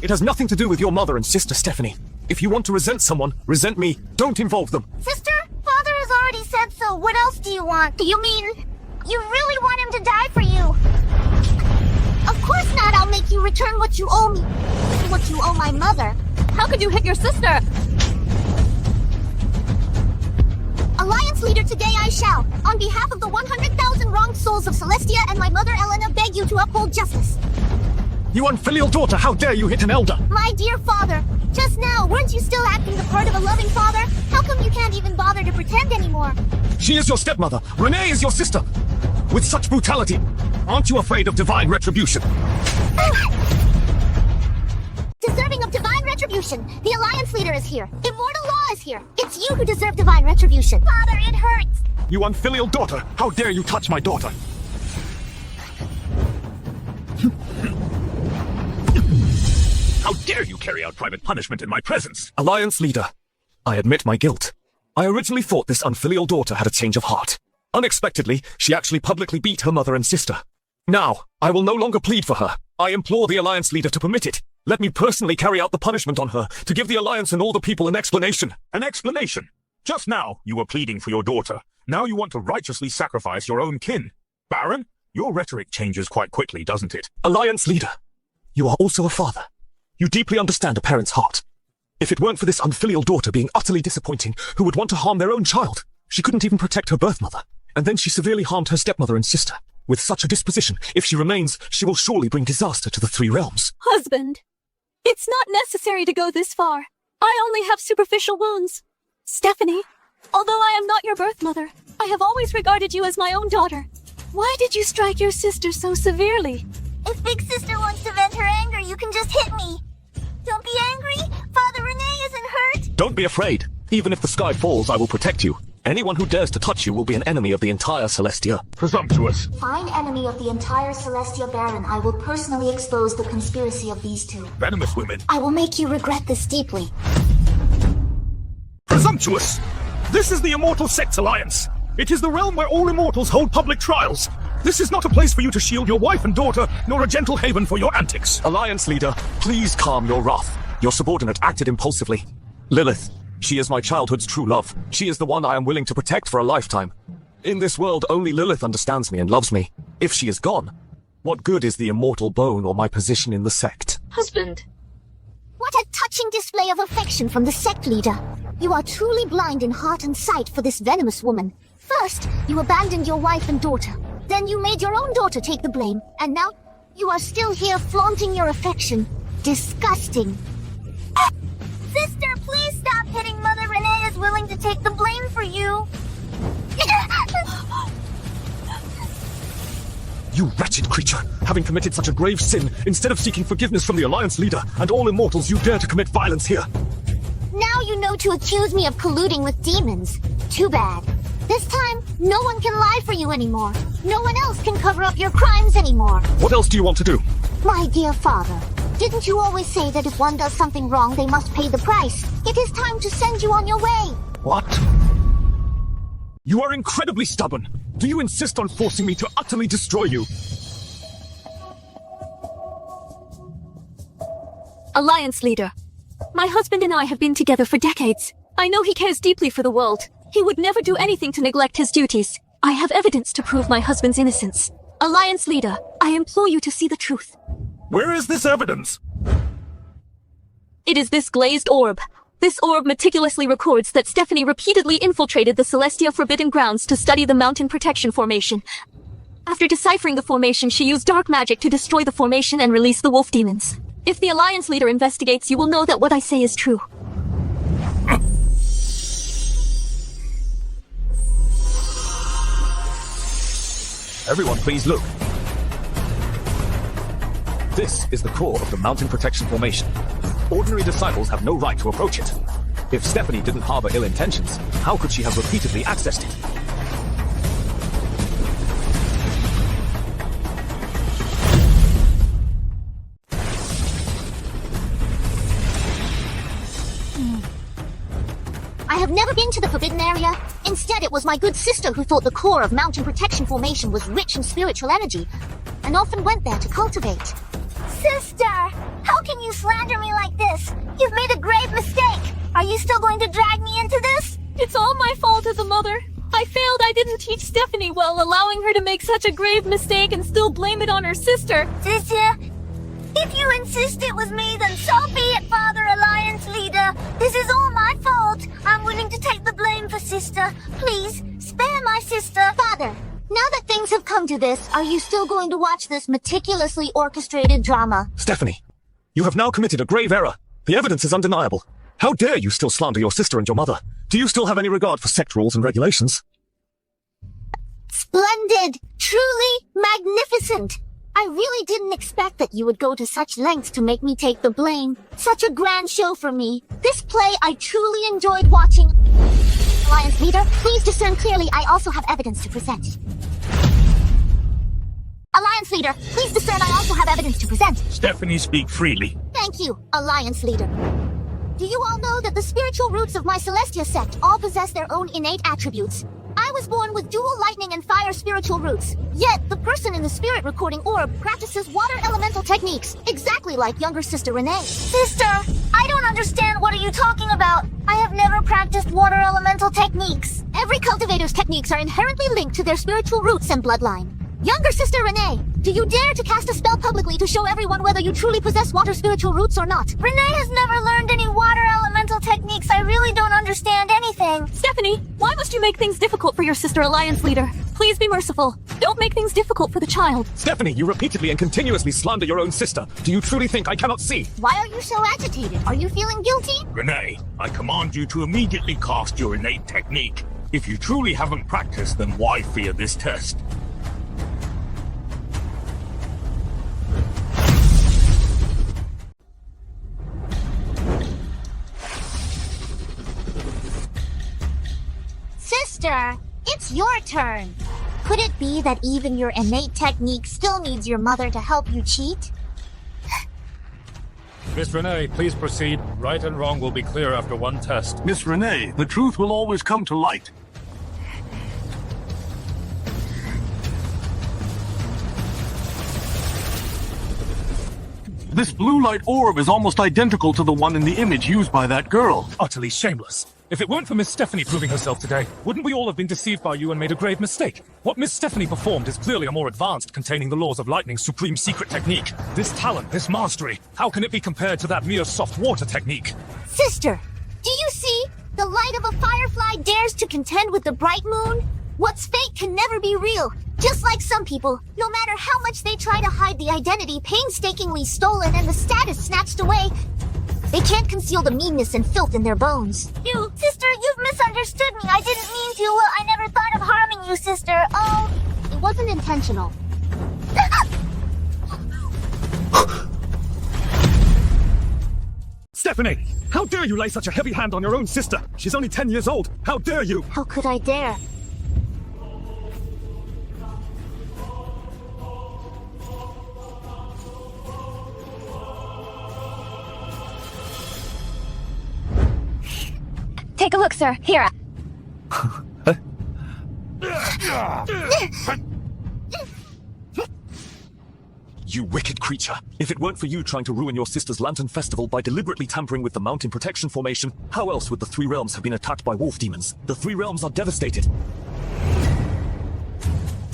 It has nothing to do with your mother and sister, Stephanie. If you want to resent someone, resent me. Don't involve them. Sister, father has already said so. What else do you want? Do you mean you really want him to die for you? Of course not. I'll make you return what you owe me. What you owe my mother. How could you hit your sister? Alliance Leader, today I shall, on behalf of the 100,000 wronged souls of Celestia and my mother Elena, beg you to uphold justice. You unfilial daughter, how dare you hit an elder? My dear father, just now, weren't you still acting the part of a loving father? How come you can't even bother to pretend anymore? She is your stepmother. Renee is your sister. With such brutality, aren't you afraid of divine retribution? Deserving of divine retribution. The Alliance Leader is here. Immortal Law is here. It's you who deserve divine retribution. Father, it hurts. You unfilial daughter, how dare you touch my daughter? How dare you carry out private punishment in my presence? Alliance Leader, I admit my guilt. I originally thought this unfilial daughter had a change of heart. Unexpectedly, she actually publicly beat her mother and sister. Now, I will no longer plead for her. I implore the Alliance Leader to permit it. Let me personally carry out the punishment on her, to give the Alliance and all the people an explanation. An explanation? Just now, you were pleading for your daughter. Now you want to righteously sacrifice your own kin. Baron, your rhetoric changes quite quickly, doesn't it? Alliance Leader, you are also a father. You deeply understand a parent's heart. If it weren't for this unfilial daughter being utterly disappointing, who would want to harm their own child, she couldn't even protect her birth mother. And then she severely harmed her stepmother and sister. With such a disposition, if she remains, she will surely bring disaster to the three realms. Husband, it's not necessary to go this far. I only have superficial wounds. Stephanie, although I am not your birth mother, I have always regarded you as my own daughter. Why did you strike your sister so severely? If Big Sister wants to vent her anger, you can just hit me. Don't be angry. Father Renee isn't hurt. Don't be afraid. Even if the sky falls, I will protect you. Anyone who dares to touch you will be an enemy of the entire Celestia. Presumptuous. Fine enemy of the entire Celestia, Baron. I will personally expose the conspiracy of these two. Venomous women. I will make you regret this deeply. Presumptuous! This is the Immortal Sects Alliance. It is the realm where all immortals hold public trials. This is not a place for you to shield your wife and daughter, nor a gentle haven for your antics. Alliance Leader, please calm your wrath. Your subordinate acted impulsively. Lilith, she is my childhood's true love. She is the one I am willing to protect for a lifetime. In this world, only Lilith understands me and loves me. If she is gone, what good is the immortal bone or my position in the sect? Husband. What a touching display of affection from the Sect Leader. You are truly blind in heart and sight for this venomous woman. First, you abandoned your wife and daughter. Then you made your own daughter take the blame. And now, you are still here flaunting your affection. Disgusting. Sister, please stop hitting Mother. Renee is willing to take the blame for you. You wretched creature! Having committed such a grave sin, instead of seeking forgiveness from the Alliance Leader and all immortals, you dare to commit violence here. Now you know to accuse me of colluding with demons. Too bad. This time, no one can lie for you anymore. No one else can cover up your crimes anymore. What else do you want to do? My dear father, didn't you always say that if one does something wrong, they must pay the price? It is time to send you on your way. What? You are incredibly stubborn. Do you insist on forcing me to utterly destroy you? Alliance Leader. My husband and I have been together for decades. I know he cares deeply for the world. He would never do anything to neglect his duties. I have evidence to prove my husband's innocence. Alliance Leader, I implore you to see the truth. Where is this evidence? It is this glazed orb. This orb meticulously records that Stephanie repeatedly infiltrated the Celestia Forbidden Grounds to study the mountain protection formation. After deciphering the formation, she used dark magic to destroy the formation and release the wolf demons. If the Alliance Leader investigates, you will know that what I say is true. Everyone, please look. This is the core of the mountain protection formation. Ordinary disciples have no right to approach it. If Stephanie didn't harbor ill intentions, how could she have repeatedly accessed it? I've never been to the Forbidden Area. Instead, it was my good sister who thought the core of Mountain Protection Formation was rich in spiritual energy, and often went there to cultivate. Sister! How can you slander me like this? You've made a grave mistake! Are you still going to drag me into this? It's all my fault as a mother. I failed I didn't teach Stephanie well, allowing her to make such a grave mistake and still blame it on her sister. Sister, if you insist it was me, then so be it, Father Alliance Leader. This is all my fault. I'm willing to take the blame for sister. Please, spare my sister. Father, now that things have come to this, are you still going to watch this meticulously orchestrated drama? Stephanie, you have now committed a grave error. The evidence is undeniable. How dare you still slander your sister and your mother? Do you still have any regard for sect rules and regulations? Splendid! Truly magnificent! I really didn't expect that you would go to such lengths to make me take the blame. Such a grand show for me. This play I truly enjoyed watching. Alliance Leader, please discern clearly. I also have evidence to present. Alliance Leader, please discern. I also have evidence to present. Stephanie, speak freely. Thank you, Alliance Leader. Do you all know that the spiritual roots of my Celestia sect all possess their own innate attributes? I was born with dual lightning and fire spiritual roots. Yet, the person in the spirit recording orb practices water elemental techniques, exactly like younger sister Renee. Sister, I don't understand. What are you talking about? I have never practiced water elemental techniques. Every cultivator's techniques are inherently linked to their spiritual roots and bloodline. Younger sister Renee, do you dare to cast a spell publicly to show everyone whether you truly possess water spiritual roots or not? Renee has never learned any water elemental techniques. I really don't understand anything. Stephanie, why must you make things difficult for your sister, Alliance Leader? Please be merciful. Don't make things difficult for the child. Stephanie, you repeatedly and continuously slander your own sister. Do you truly think I cannot see? Why are you so agitated? Are you feeling guilty? Renee, I command you to immediately cast your innate technique. If you truly haven't practiced, then why fear this test? Sister, it's your turn. Could it be that even your innate technique still needs your mother to help you cheat? Miss Renee, please proceed. Right and wrong will be clear after one test. Miss Renee, the truth will always come to light. This blue light orb is almost identical to the one in the image used by that girl. Utterly shameless. If it weren't for Miss Stephanie proving herself today, wouldn't we all have been deceived by you and made a grave mistake? What Miss Stephanie performed is clearly a more advanced, containing the laws of lightning's supreme secret technique. This talent, this mastery, how can it be compared to that mere soft water technique? Sister, do you see? The light of a firefly dares to contend with the bright moon? What's fake can never be real. Just like some people, no matter how much they try to hide the identity painstakingly stolen and the status snatched away, they can't conceal the meanness and filth in their bones. Sister, you've misunderstood me. I didn't mean to. I never thought of harming you, sister. Oh. It wasn't intentional. Stephanie, how dare you lay such a heavy hand on your own sister? She's only 10 years old. How dare you? How could I dare? Take a look, sir. Here. You wicked creature. If it weren't for you trying to ruin your sister's Lantern Festival by deliberately tampering with the Mountain Protection Formation, how else would the Three Realms have been attacked by wolf demons? The Three Realms are devastated.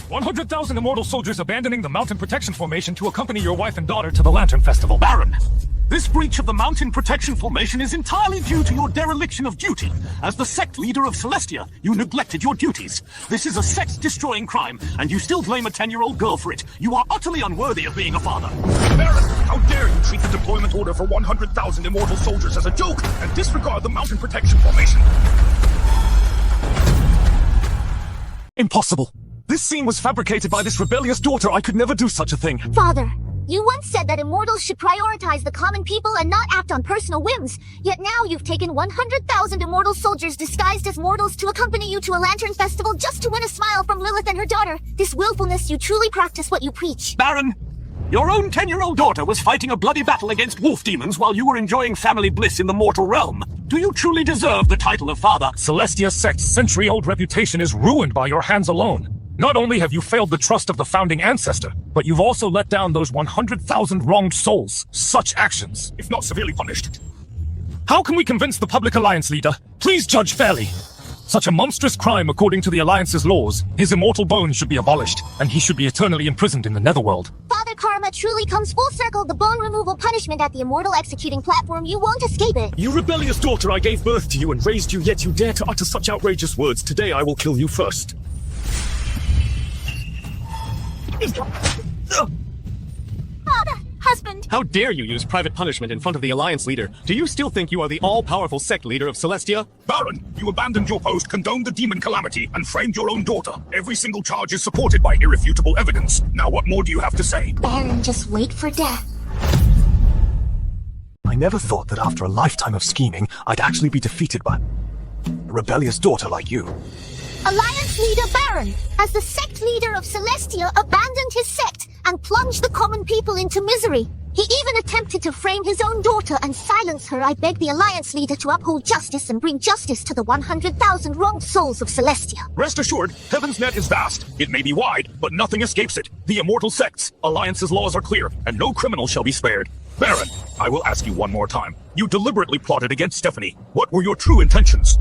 100,000 immortal soldiers abandoning the Mountain Protection Formation to accompany your wife and daughter to the Lantern Festival. Baron, this breach of the Mountain Protection Formation is entirely due to your dereliction of duty. As the Sect Leader of Celestia, you neglected your duties. This is a sect-destroying crime, and you still blame a 10-year-old girl for it. You are utterly unworthy of being a father. Baron, how dare you treat the deployment order for 100,000 immortal soldiers as a joke and disregard the Mountain Protection Formation? Impossible. This scene was fabricated by this rebellious daughter. I could never do such a thing. Father, you once said that immortals should prioritize the common people and not act on personal whims. Yet now you've taken 100,000 immortal soldiers disguised as mortals to accompany you to a lantern festival just to win a smile from Lilith and her daughter. This willfulness, you truly practice what you preach. Baron, your own 10-year-old daughter was fighting a bloody battle against wolf demons while you were enjoying family bliss in the mortal realm. Do you truly deserve the title of father? Celestia Sect's century-old reputation is ruined by your hands alone. Not only have you failed the trust of the founding ancestor, but you've also let down those 100,000 wronged souls. Such actions, if not severely punished. How can we convince the public Alliance leader? Please judge fairly. Such a monstrous crime according to the Alliance's laws. His immortal bones should be abolished, and he should be eternally imprisoned in the Netherworld. Father Karma truly comes full circle. The bone removal punishment at the Immortal Executing platform, you won't escape it. You rebellious daughter, I gave birth to you and raised you, yet you dare to utter such outrageous words. Today I will kill you first. Father! Husband! How dare you use private punishment in front of the Alliance leader? Do you still think you are the all-powerful Sect Leader of Celestia? Baron, you abandoned your post, condoned the demon calamity, and framed your own daughter. Every single charge is supported by irrefutable evidence. Now what more do you have to say? Baron, just wait for death. I never thought that after a lifetime of scheming, I'd actually be defeated by a rebellious daughter like you. Alliance Leader Baron, as the Sect Leader of Celestia, abandoned his sect and plunged the common people into misery. He even attempted to frame his own daughter and silence her. I beg the Alliance Leader to uphold justice and bring justice to the 100,000 wronged souls of Celestia. Rest assured, Heaven's net is vast. It may be wide, but nothing escapes it. The Immortal Sects Alliance's laws are clear, and no criminal shall be spared. Baron, I will ask you one more time. You deliberately plotted against Stephanie. What were your true intentions?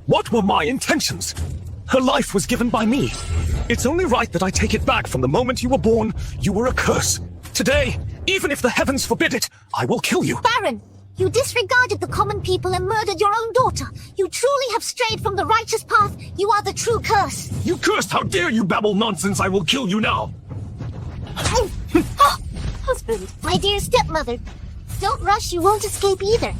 What were my intentions? Her life was given by me. It's only right that I take it back. From the moment you were born, you were a curse. Today, even if the heavens forbid it, I will kill you. Baron, you disregarded the common people and murdered your own daughter. You truly have strayed from the righteous path. You are the true curse. You cursed! How dare you babble nonsense! I will kill you now. Husband! My dear stepmother, don't rush. You won't escape either.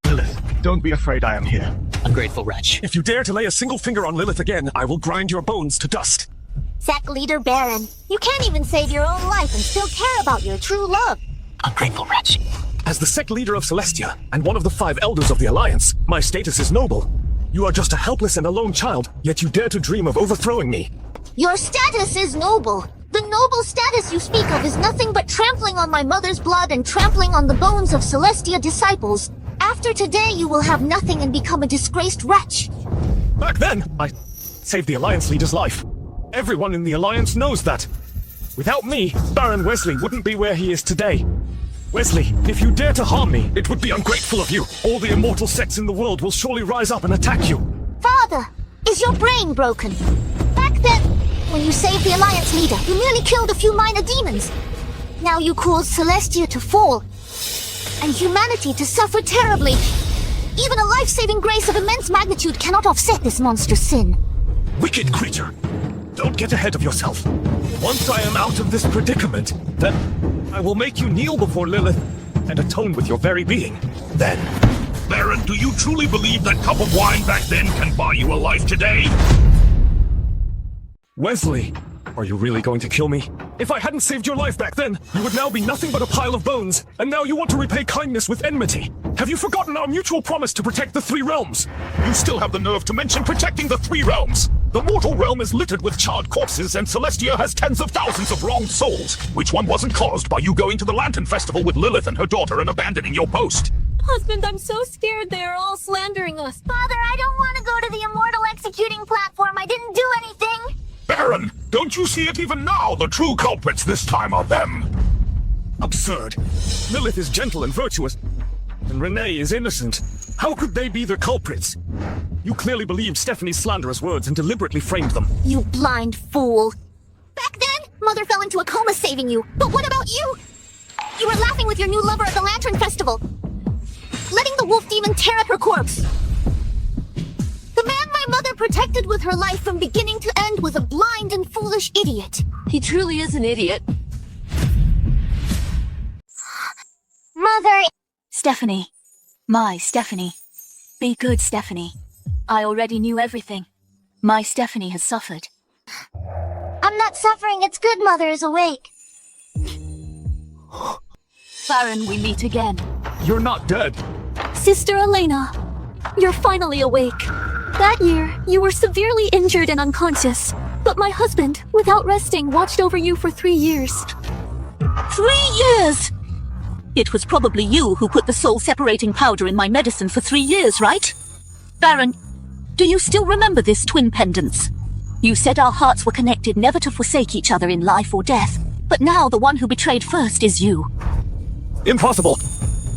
Lilith, don't be afraid, I am here. Ungrateful wretch. If you dare to lay a single finger on Lilith again, I will grind your bones to dust. Sect Leader Baron, you can't even save your own life and still care about your true love. Ungrateful wretch. As the Sect Leader of Celestia, and one of the 5 Elders of the Alliance, my status is noble. You are just a helpless and alone child, yet you dare to dream of overthrowing me. Your status is noble. The noble status you speak of is nothing but trampling on my mother's blood and trampling on the bones of Celestia disciples. After today, you will have nothing and become a disgraced wretch. Back then, I saved the Alliance leader's life. Everyone in the Alliance knows that. Without me, Baron Wesley wouldn't be where he is today. Wesley, if you dare to harm me, it would be ungrateful of you. All the immortal sects in the world will surely rise up and attack you. Father, is your brain broken? Back then, when you saved the Alliance leader, you merely killed a few minor demons. Now you cause Celestia to fall, and humanity to suffer terribly. Even a life-saving grace of immense magnitude cannot offset this monstrous sin. Wicked creature! Don't get ahead of yourself. Once I am out of this predicament, then I will make you kneel before Lilith and atone with your very being. Then... Baron, do you truly believe that cup of wine back then can buy you a life today? Wesley, are you really going to kill me? If I hadn't saved your life back then, you would now be nothing but a pile of bones, and now you want to repay kindness with enmity. Have you forgotten our mutual promise to protect the 3 realms? You still have the nerve to mention protecting the 3 realms. The mortal realm is littered with charred corpses, and Celestia has tens of thousands of wronged souls. Which one wasn't caused by you going to the Lantern Festival with Lilith and her daughter and abandoning your post? Husband, I'm so scared they are all slandering us. Father, I don't want to go to the Immortal Executing platform. I didn't do anything. Baron, don't you see it even now? The true culprits this time are them. Absurd. Lilith is gentle and virtuous, and Renee is innocent. How could they be the culprits? You clearly believed Stephanie's slanderous words and deliberately framed them. You blind fool. Back then, Mother fell into a coma saving you. But what about you? You were laughing with your new lover at the Lantern Festival, letting the wolf demon tear at her corpse. The man my mother protected with her life from beginning to end was a blind and foolish idiot. He truly is an idiot. Mother... Stephanie. My Stephanie. Be good, Stephanie. I already knew everything. My Stephanie has suffered. I'm not suffering. It's good Mother is awake. Baron, we meet again. You're not dead. Sister Elena, you're finally awake. That year, you were severely injured and unconscious. But my husband, without resting, watched over you for 3 years. 3 years? It was probably you who put the soul-separating powder in my medicine for 3 years, right? Baron, do you still remember this twin pendants? You said our hearts were connected never to forsake each other in life or death, but now the one who betrayed first is you. Impossible!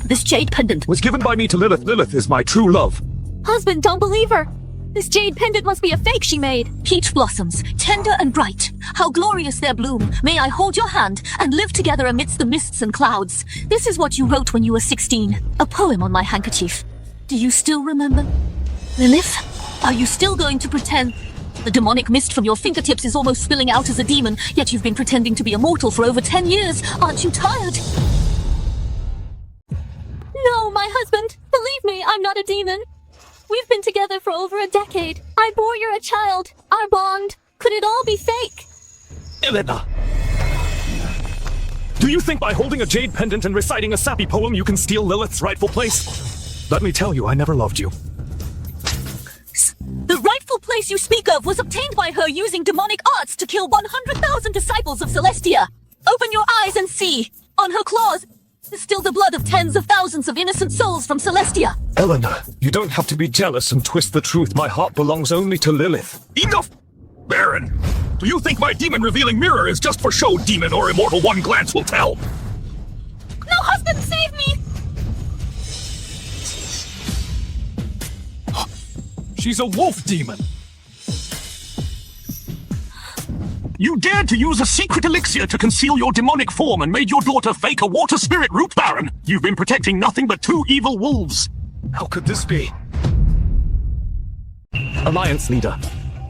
This jade pendant was given by me to Lilith. Lilith is my true love. Husband, don't believe her! This jade pendant must be a fake she made. Peach blossoms, tender and bright. How glorious their bloom. May I hold your hand and live together amidst the mists and clouds. This is what you wrote when you were 16. A poem on my handkerchief. Do you still remember? Lilith, are you still going to pretend? The demonic mist from your fingertips is almost spilling out as a demon, yet you've been pretending to be immortal for over 10 years. Aren't you tired? No, my husband. Believe me, I'm not a demon. We've been together for over a decade. I bore you a child. Our bond. Could it all be fake? Elena! Do you think by holding a jade pendant and reciting a sappy poem you can steal Lilith's rightful place? Let me tell you, I never loved you. The rightful place you speak of was obtained by her using demonic arts to kill 100,000 disciples of Celestia. Open your eyes and see. On her claws is still the blood of tens of thousands of innocent souls from Celestia. Elena, you don't have to be jealous and twist the truth. My heart belongs only to Lilith. Enough! Baron, do you think my demon-revealing mirror is just for show, demon, or immortal one glance will tell? No, husband, save me! She's a wolf demon. You dared to use a secret elixir to conceal your demonic form and made your daughter fake a water spirit root, Baron. You've been protecting nothing but 2 evil wolves. How could this be? Alliance Leader,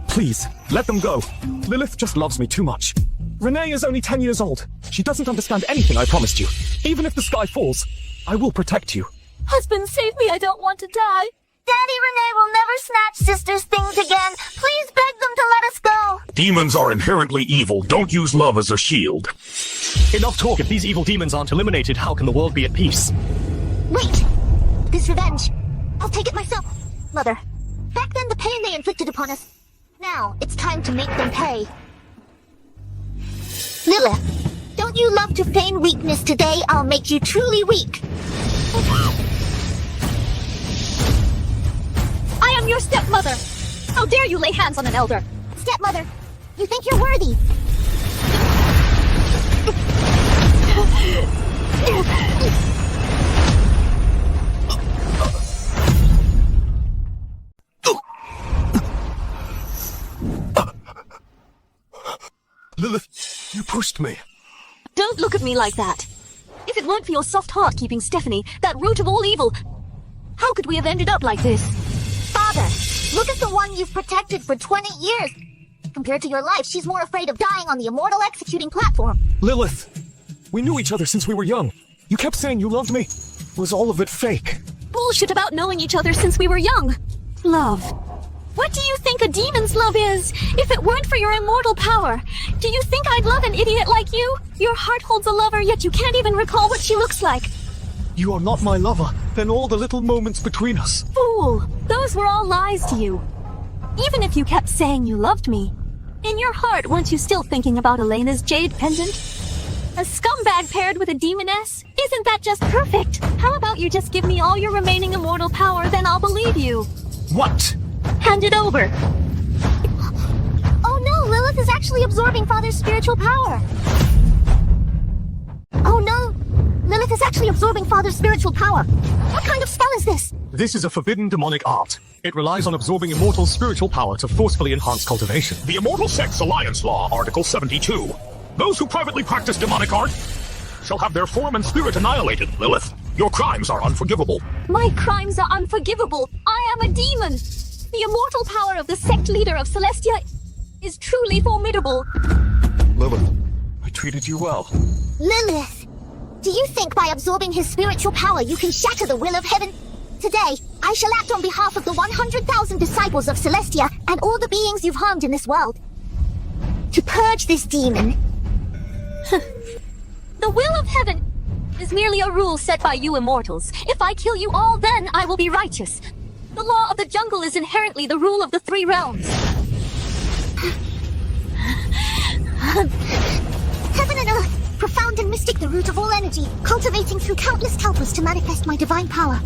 please, let them go. Lilith just loves me too much. Renee is only 10 years old. She doesn't understand anything I promised you. Even if the sky falls, I will protect you. Husband, save me, I don't want to die. Daddy Renee will never snatch sisters' things again. Please beg them to let us go. Demons are inherently evil. Don't use love as a shield. Enough talk. If these evil demons aren't eliminated, how can the world be at peace? Wait! This revenge. I'll take it myself. Mother, back then the pain they inflicted upon us. Now, it's time to make them pay. Lilith, don't you love to feign weakness? Today I'll make you truly weak. I am your stepmother! How dare you lay hands on an elder? Stepmother, you think you're worthy? Lilith, you pushed me. Don't look at me like that. If it weren't for your soft heart keeping Stephanie, that root of all evil, how could we have ended up like this? Father, look at the one you've protected for 20 years. Compared to your life, she's more afraid of dying on the immortal executing platform. Lilith, we knew each other since we were young. You kept saying you loved me. Was all of it fake? Bullshit about knowing each other since we were young. Love. What do you think a demon's love is? If it weren't for your immortal power, do you think I'd love an idiot like you? Your heart holds a lover, yet you can't even recall what she looks like. You are not my lover. Then all the little moments between us. Fool! Those were all lies to you. Even if you kept saying you loved me, in your heart, weren't you still thinking about Elena's jade pendant? A scumbag paired with a demoness? Isn't that just perfect? How about you just give me all your remaining immortal power, then I'll believe you. What? Hand it over. Oh no, Lilith is actually absorbing Father's spiritual power. Oh no, Lilith is actually absorbing Father's spiritual power. What kind of spell is this? This is a forbidden demonic art. It relies on absorbing immortal spiritual power to forcefully enhance cultivation. The Immortal Sects Alliance Law, Article 72. Those who privately practice demonic art shall have their form and spirit annihilated. Lilith, your crimes are unforgivable. My crimes are unforgivable. I am a demon. The immortal power of the Sect Leader of Celestia is truly formidable. Lilith, I treated you well. Lilith, do you think by absorbing his spiritual power you can shatter the will of heaven? Today, I shall act on behalf of the 100,000 disciples of Celestia and all the beings you've harmed in this world. To purge this demon. The will of heaven is merely a rule set by you immortals. If I kill you all, then I will be righteous. The law of the jungle is inherently the rule of the 3 realms. Heaven and earth, profound and mystic, the root of all energy, cultivating through countless talpas to manifest my divine power.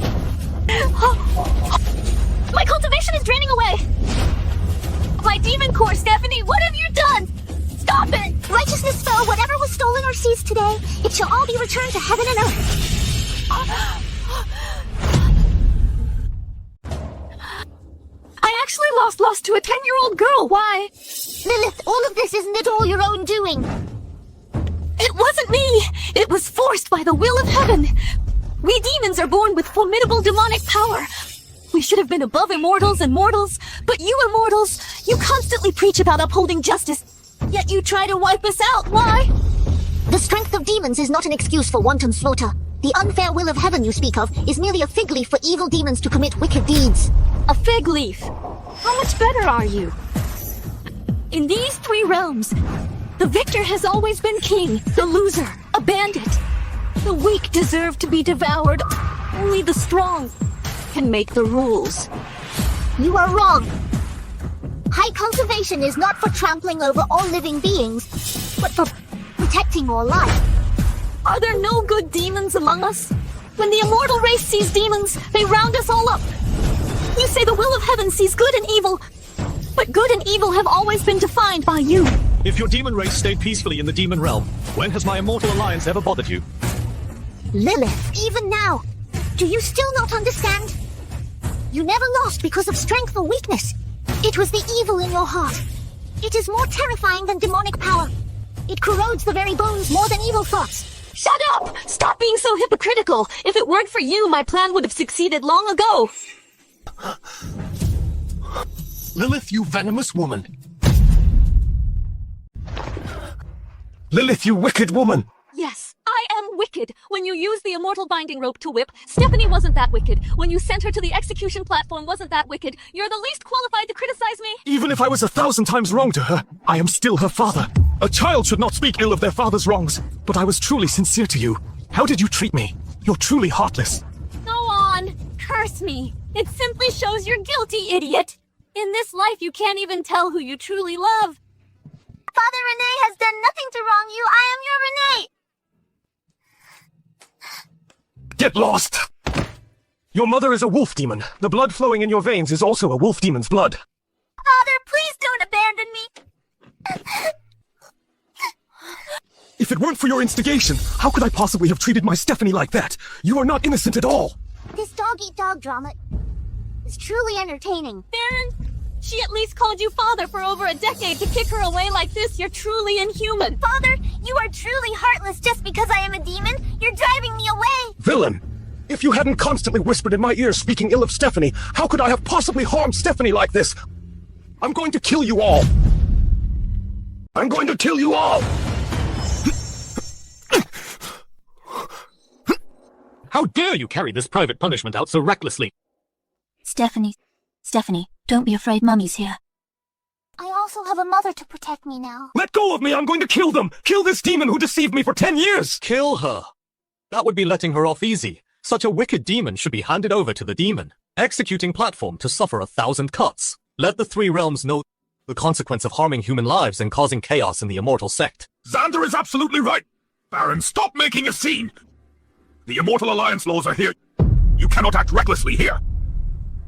My cultivation is draining away! My demon core, Stephanie, what have you done? Stop it! Righteousness fell, whatever was stolen or seized today, it shall all be returned to heaven and earth. I actually lost lust to a 10-year-old girl, why? Lilith, all of this isn't it all your own doing? It wasn't me! It was forced by the will of heaven! We demons are born with formidable demonic power. We should have been above immortals and mortals, but you immortals, you constantly preach about upholding justice, yet you try to wipe us out. Why? The strength of demons is not an excuse for wanton slaughter. The unfair will of heaven you speak of is merely a fig leaf for evil demons to commit wicked deeds. A fig leaf? How much better are you? In these 3 realms, the victor has always been king, the loser, a bandit. The weak deserve to be devoured. Only the strong can make the rules. You are wrong. High cultivation is not for trampling over all living beings, but for protecting all life. Are there no good demons among us? When the immortal race sees demons, they round us all up. You say the will of heaven sees good and evil, but good and evil have always been defined by you. If your demon race stayed peacefully in the demon realm, when has my immortal alliance ever bothered you? Lilith, even now, do you still not understand? You never lost because of strength or weakness. It was the evil in your heart. It is more terrifying than demonic power. It corrodes the very bones more than evil thoughts. Shut up! Stop being so hypocritical! If it weren't for you, my plan would have succeeded long ago. Lilith, you venomous woman. Lilith, you wicked woman. Yes, I am wicked. When you used the immortal binding rope to whip, Stephanie wasn't that wicked. When you sent her to the execution platform, wasn't that wicked. You're the least qualified to criticize me. Even if I was 1,000 times wrong to her, I am still her father. A child should not speak ill of their father's wrongs, but I was truly sincere to you. How did you treat me? You're truly heartless. Go on, curse me. It simply shows you're guilty, idiot. In this life, you can't even tell who you truly love. Father Renee has done nothing to wrong you. I am your Renee. Get lost! Your mother is a wolf demon. The blood flowing in your veins is also a wolf demon's blood. Father, please don't abandon me. If it weren't for your instigation, how could I possibly have treated my Stephanie like that? You are not innocent at all. This dog-eat-dog drama is truly entertaining. Baron, she at least called you father for over a decade. To kick her away like this, you're truly inhuman. Father, you are truly heartless just because I am a demon. You're driving me away. Villain! If you hadn't constantly whispered in my ear speaking ill of Stephanie, how could I have possibly harmed Stephanie like this? I'm going to kill you all. I'm going to kill you all! How dare you carry this private punishment out so recklessly? Stephanie, don't be afraid, Mummy's here. I also have a mother to protect me now. Let go of me! I'm going to kill them! Kill this demon who deceived me for 10 years! Kill her. That would be letting her off easy. Such a wicked demon should be handed over to the demon executing platform to suffer 1,000 cuts. Let the 3 realms know the consequence of harming human lives and causing chaos in the Immortal Sect. Xander is absolutely right. Baron, stop making a scene. The Immortal Alliance laws are here. You cannot act recklessly here.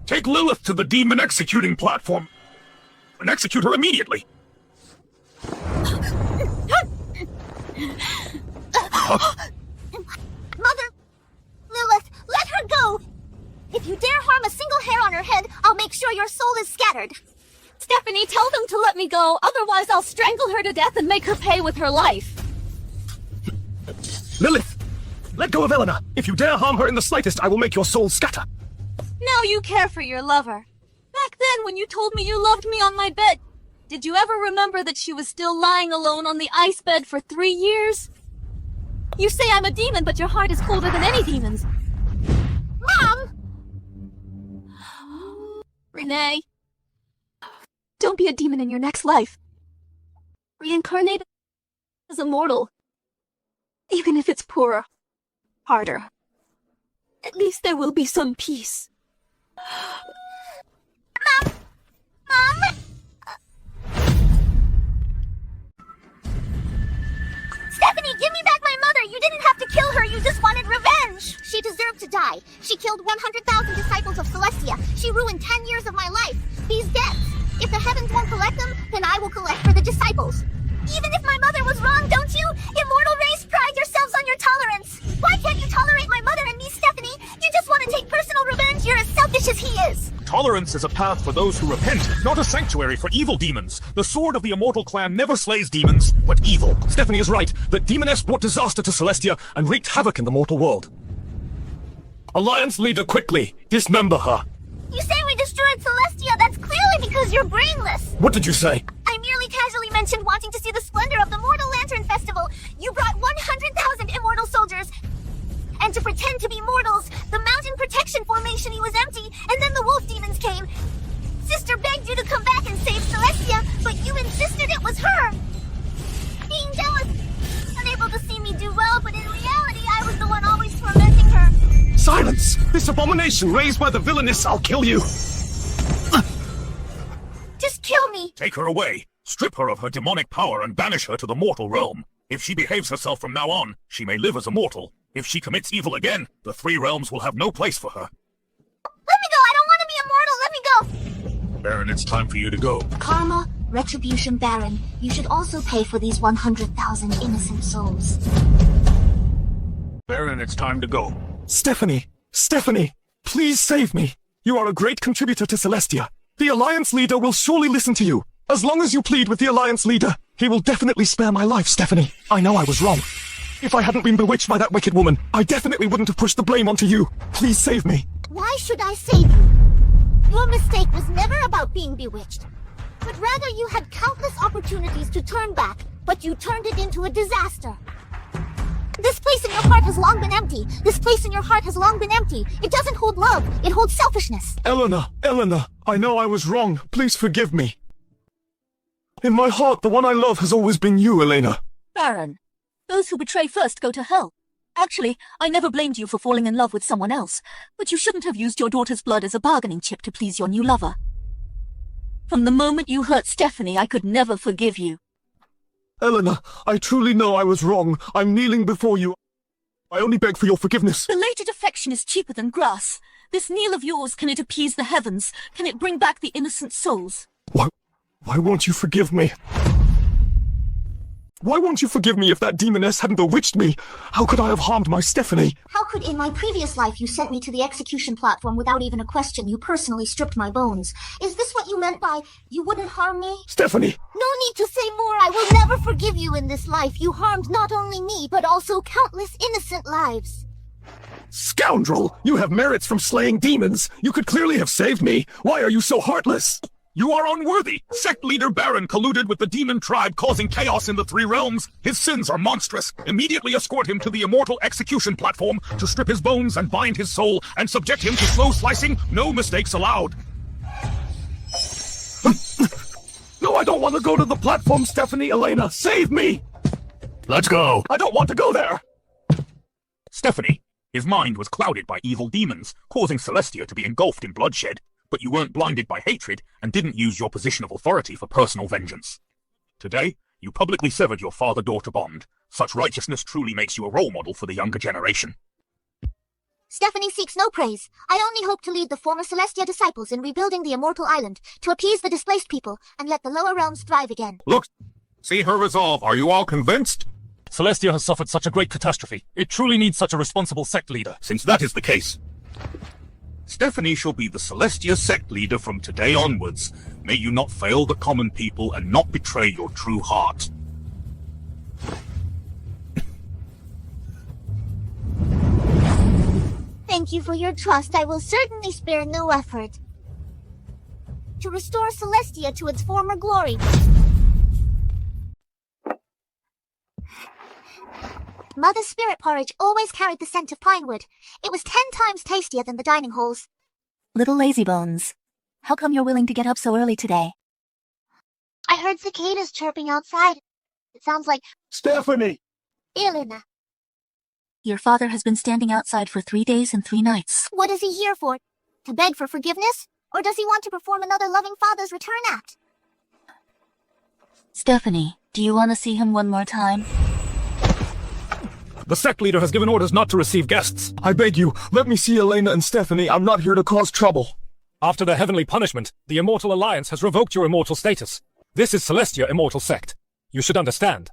Take Lilith to the demon executing platform and execute her immediately. Mother, Lilith, let her go. If you dare harm a single hair on her head, I'll make sure your soul is scattered. Stephanie, tell them to let me go. Otherwise, I'll strangle her to death and make her pay with her life. Lilith! Let go of Elena! If you dare harm her in the slightest, I will make your soul scatter! Now you care for your lover. Back then, when you told me you loved me on my bed, did you ever remember that she was still lying alone on the ice bed for 3 years? You say I'm a demon, but your heart is colder than any demon's. Mom! Renee, don't be a demon in your next life. Reincarnate as a mortal. Even if it's poorer, harder. At least there will be some peace. Mom! Give me back my mother! You didn't have to kill her, you just wanted revenge! She deserved to die. She killed 100,000 disciples of Celestia. She ruined 10 years of my life. These debts. If the heavens won't collect them, then I will collect for the disciples. Even if my mother was wrong, don't you? Immortal race, pride yourselves on your tolerance. Why can't you tolerate my mother and me, Stephanie? You just want to take personal revenge? You're as selfish as he is. Tolerance is a path for those who repent, not a sanctuary for evil demons. The sword of the Immortal Clan never slays demons, but evil. Stephanie is right. The demoness brought disaster to Celestia and wreaked havoc in the mortal world. Alliance Leader, quickly! Dismember her! You say we destroyed Celestia. That's clearly because you're brainless. What did you say? I merely casually mentioned wanting to see the splendor of the Mortal Lantern Festival. You brought 100,000 immortal soldiers. And to pretend to be mortals, the mountain protection formation was empty, and then the wolf demons came. Sister begged you to come back and save Celestia, but you insisted it was her. Being jealous, unable to see me do well, but in reality, I was the one always tormenting her. Silence! This abomination raised by the villainess, I'll kill you! Just kill me! Take her away. Strip her of her demonic power and banish her to the mortal realm. If she behaves herself from now on, she may live as a mortal. If she commits evil again, the three realms will have no place for her. Let me go! I don't want to be immortal! Let me go! Baron, it's time for you to go. Karma, retribution, Baron. You should also pay for these 100,000 innocent souls. Baron, it's time to go. Stephanie! Stephanie! Please save me! You are a great contributor to Celestia. The Alliance Leader will surely listen to you. As long as you plead with the Alliance Leader, he will definitely spare my life, Stephanie. I know I was wrong. If I hadn't been bewitched by that wicked woman, I definitely wouldn't have pushed the blame onto you. Please save me. Why should I save you? Your mistake was never about being bewitched, but rather you had countless opportunities to turn back, but you turned it into a disaster. This place in your heart has long been empty. This place in your heart has long been empty. It doesn't hold love. It holds selfishness. Elena, I know I was wrong. Please forgive me. In my heart, the one I love has always been you, Elena. Baron, those who betray first go to hell. Actually, I never blamed you for falling in love with someone else, but you shouldn't have used your daughter's blood as a bargaining chip to please your new lover. From the moment you hurt Stephanie, I could never forgive you. Elena, I truly know I was wrong. I'm kneeling before you. I only beg for your forgiveness. Belated affection is cheaper than grass. This kneel of yours, can it appease the heavens? Can it bring back the innocent souls? Why won't you forgive me? Why won't you forgive me if that demoness hadn't bewitched me? How could I have harmed my Stephanie? How could in my previous life you sent me to the execution platform without even a question? You personally stripped my bones. Is this what you meant by, you wouldn't harm me? Stephanie! No need to say more. I will never forgive you in this life. You harmed not only me, but also countless innocent lives. Scoundrel! You have merits from slaying demons. You could clearly have saved me. Why are you so heartless? You are unworthy! Sect Leader Baron colluded with the demon tribe, causing chaos in the three realms. His sins are monstrous. Immediately escort him to the Immortal Execution platform to strip his bones and bind his soul and subject him to slow slicing. No mistakes allowed. No, I don't want to go to the platform, Stephanie. Elena, save me! Let's go. I don't want to go there! Stephanie, his mind was clouded by evil demons, causing Celestia to be engulfed in bloodshed. But you weren't blinded by hatred and didn't use your position of authority for personal vengeance. Today, you publicly severed your father-daughter bond. Such righteousness truly makes you a role model for the younger generation. Stephanie seeks no praise. I only hope to lead the former Celestia disciples in rebuilding the Immortal Island, to appease the displaced people, and let the lower realms thrive again. Look, see her resolve. Are you all convinced? Celestia has suffered such a great catastrophe. It truly needs such a responsible sect leader. Since that is the case, Stephanie shall be the Celestia sect leader from today onwards. May you not fail the common people and not betray your true heart. Thank you for your trust. I will certainly spare no effort to restore Celestia to its former glory. Mother's spirit porridge always carried the scent of pine wood. It was 10 times tastier than the dining halls. Little lazybones, how come you're willing to get up so early today? I heard cicadas chirping outside. It sounds like Stephanie! Elena. Your father has been standing outside for 3 days and 3 nights. What is he here for? To beg for forgiveness? Or does he want to perform another loving father's return act? Stephanie, do you want to see him one more time? The Sect Leader has given orders not to receive guests. I beg you, let me see Elena and Stephanie. I'm not here to cause trouble. After the heavenly punishment, the Immortal Alliance has revoked your immortal status. This is Celestia Immortal Sect. You should understand.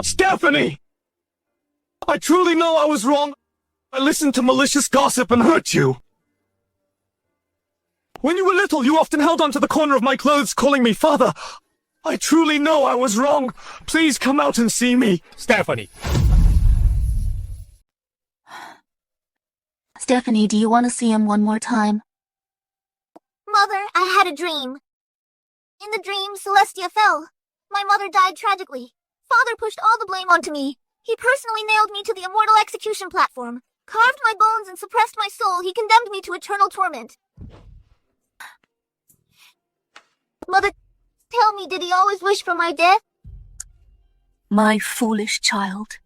Stephanie! I truly know I was wrong. I listened to malicious gossip and hurt you. When you were little, you often held onto the corner of my clothes, calling me father. I truly know I was wrong. Please come out and see me. Stephanie! Stephanie, do you want to see him one more time? Mother, I had a dream. In the dream, Celestia fell. My mother died tragically. Father pushed all the blame onto me. He personally nailed me to the immortal execution platform, carved my bones and suppressed my soul. He condemned me to eternal torment. Mother, tell me, did he always wish for my death? My foolish child.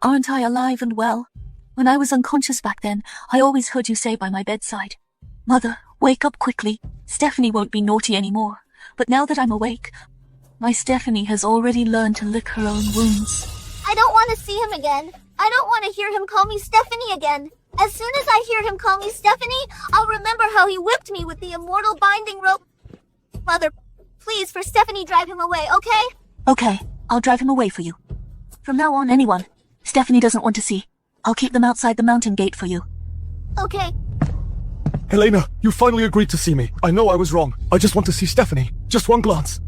Aren't I alive and well? When I was unconscious back then, I always heard you say by my bedside, Mother, wake up quickly. Stephanie won't be naughty anymore. But now that I'm awake, my Stephanie has already learned to lick her own wounds. I don't want to see him again. I don't want to hear him call me Stephanie again. As soon as I hear him call me Stephanie, I'll remember how he whipped me with the immortal binding rope. Mother, please, for Stephanie, drive him away, okay? Okay, I'll drive him away for you. From now on, anyone Stephanie doesn't want to see, I'll keep them outside the mountain gate for you. Okay. Elena, you finally agreed to see me. I know I was wrong. I just want to see Stephanie. Just one glance.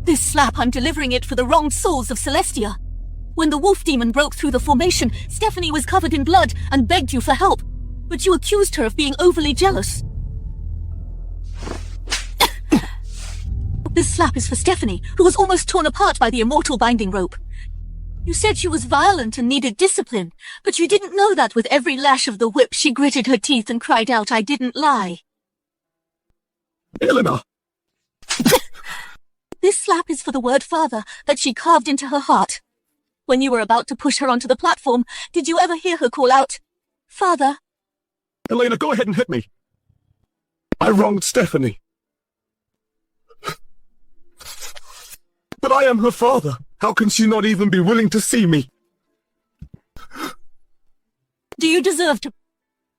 This slap, I'm delivering it for the wronged souls of Celestia. When the wolf demon broke through the formation, Stephanie was covered in blood and begged you for help. But you accused her of being overly jealous. This slap is for Stephanie, who was almost torn apart by the immortal binding rope. You said she was violent and needed discipline, but you didn't know that with every lash of the whip she gritted her teeth and cried out, I didn't lie. Elena! This slap is for the word father that she carved into her heart. When you were about to push her onto the platform, did you ever hear her call out, Father? Elena, go ahead and hit me. I wronged Stephanie. But I am her father. How can she not even be willing to see me? Do you deserve to...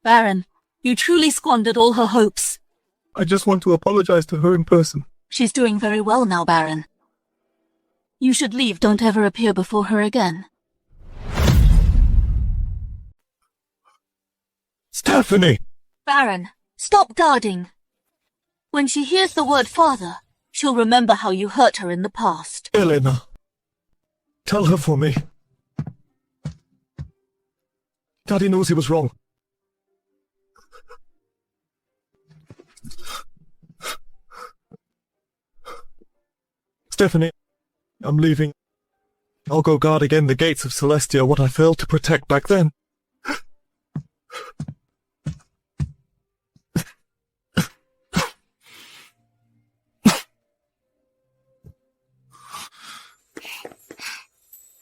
Baron, you truly squandered all her hopes. I just want to apologize to her in person. She's doing very well now, Baron. You should leave. Don't ever appear before her again. Stephanie! Baron, stop guarding. When she hears the word father, she'll remember how you hurt her in the past. Elena, tell her for me. Daddy knows he was wrong. Stephanie, I'm leaving. I'll go guard again the gates of Celestia, what I failed to protect back then.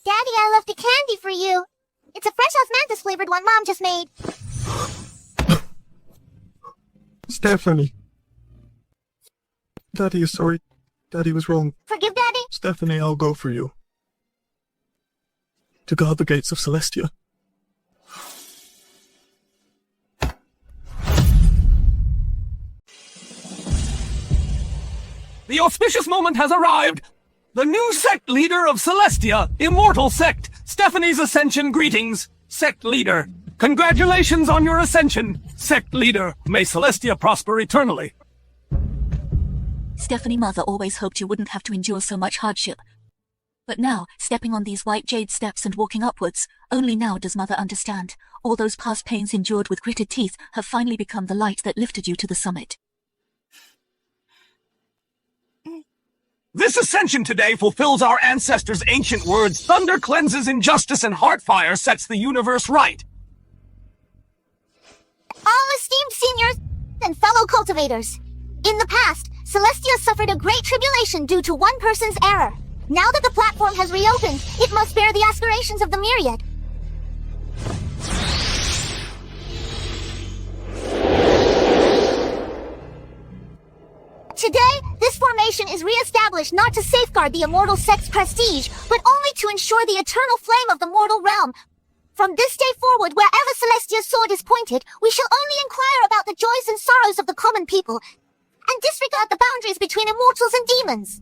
Daddy, I left a candy for you. It's a fresh osmanthus flavored one Mom just made. Stephanie. Daddy is sorry. Daddy was wrong. Forgive Daddy? Stephanie, I'll go for you. To guard the gates of Celestia. The auspicious moment has arrived! The new Sect Leader of Celestia, Immortal Sect, Stephanie's Ascension greetings, Sect Leader. Congratulations on your ascension, Sect Leader. May Celestia prosper eternally. Stephanie Mother always hoped you wouldn't have to endure so much hardship. But now, stepping on these white jade steps and walking upwards, only now does Mother understand. All those past pains endured with gritted teeth have finally become the light that lifted you to the summit. This ascension today fulfills our ancestors' ancient words. Thunder cleanses injustice and heartfire sets the universe right. All esteemed seniors and fellow cultivators. In the past, Celestia suffered a great tribulation due to one person's error. Now that the platform has reopened, it must bear the aspirations of the myriad. Today, this formation formation is re-established not to safeguard the Immortal Sects' prestige, but only to ensure the eternal flame of the mortal realm. From this day forward, wherever Celestia's sword is pointed, we shall only inquire about the joys and sorrows of the common people, and disregard the boundaries between immortals and demons.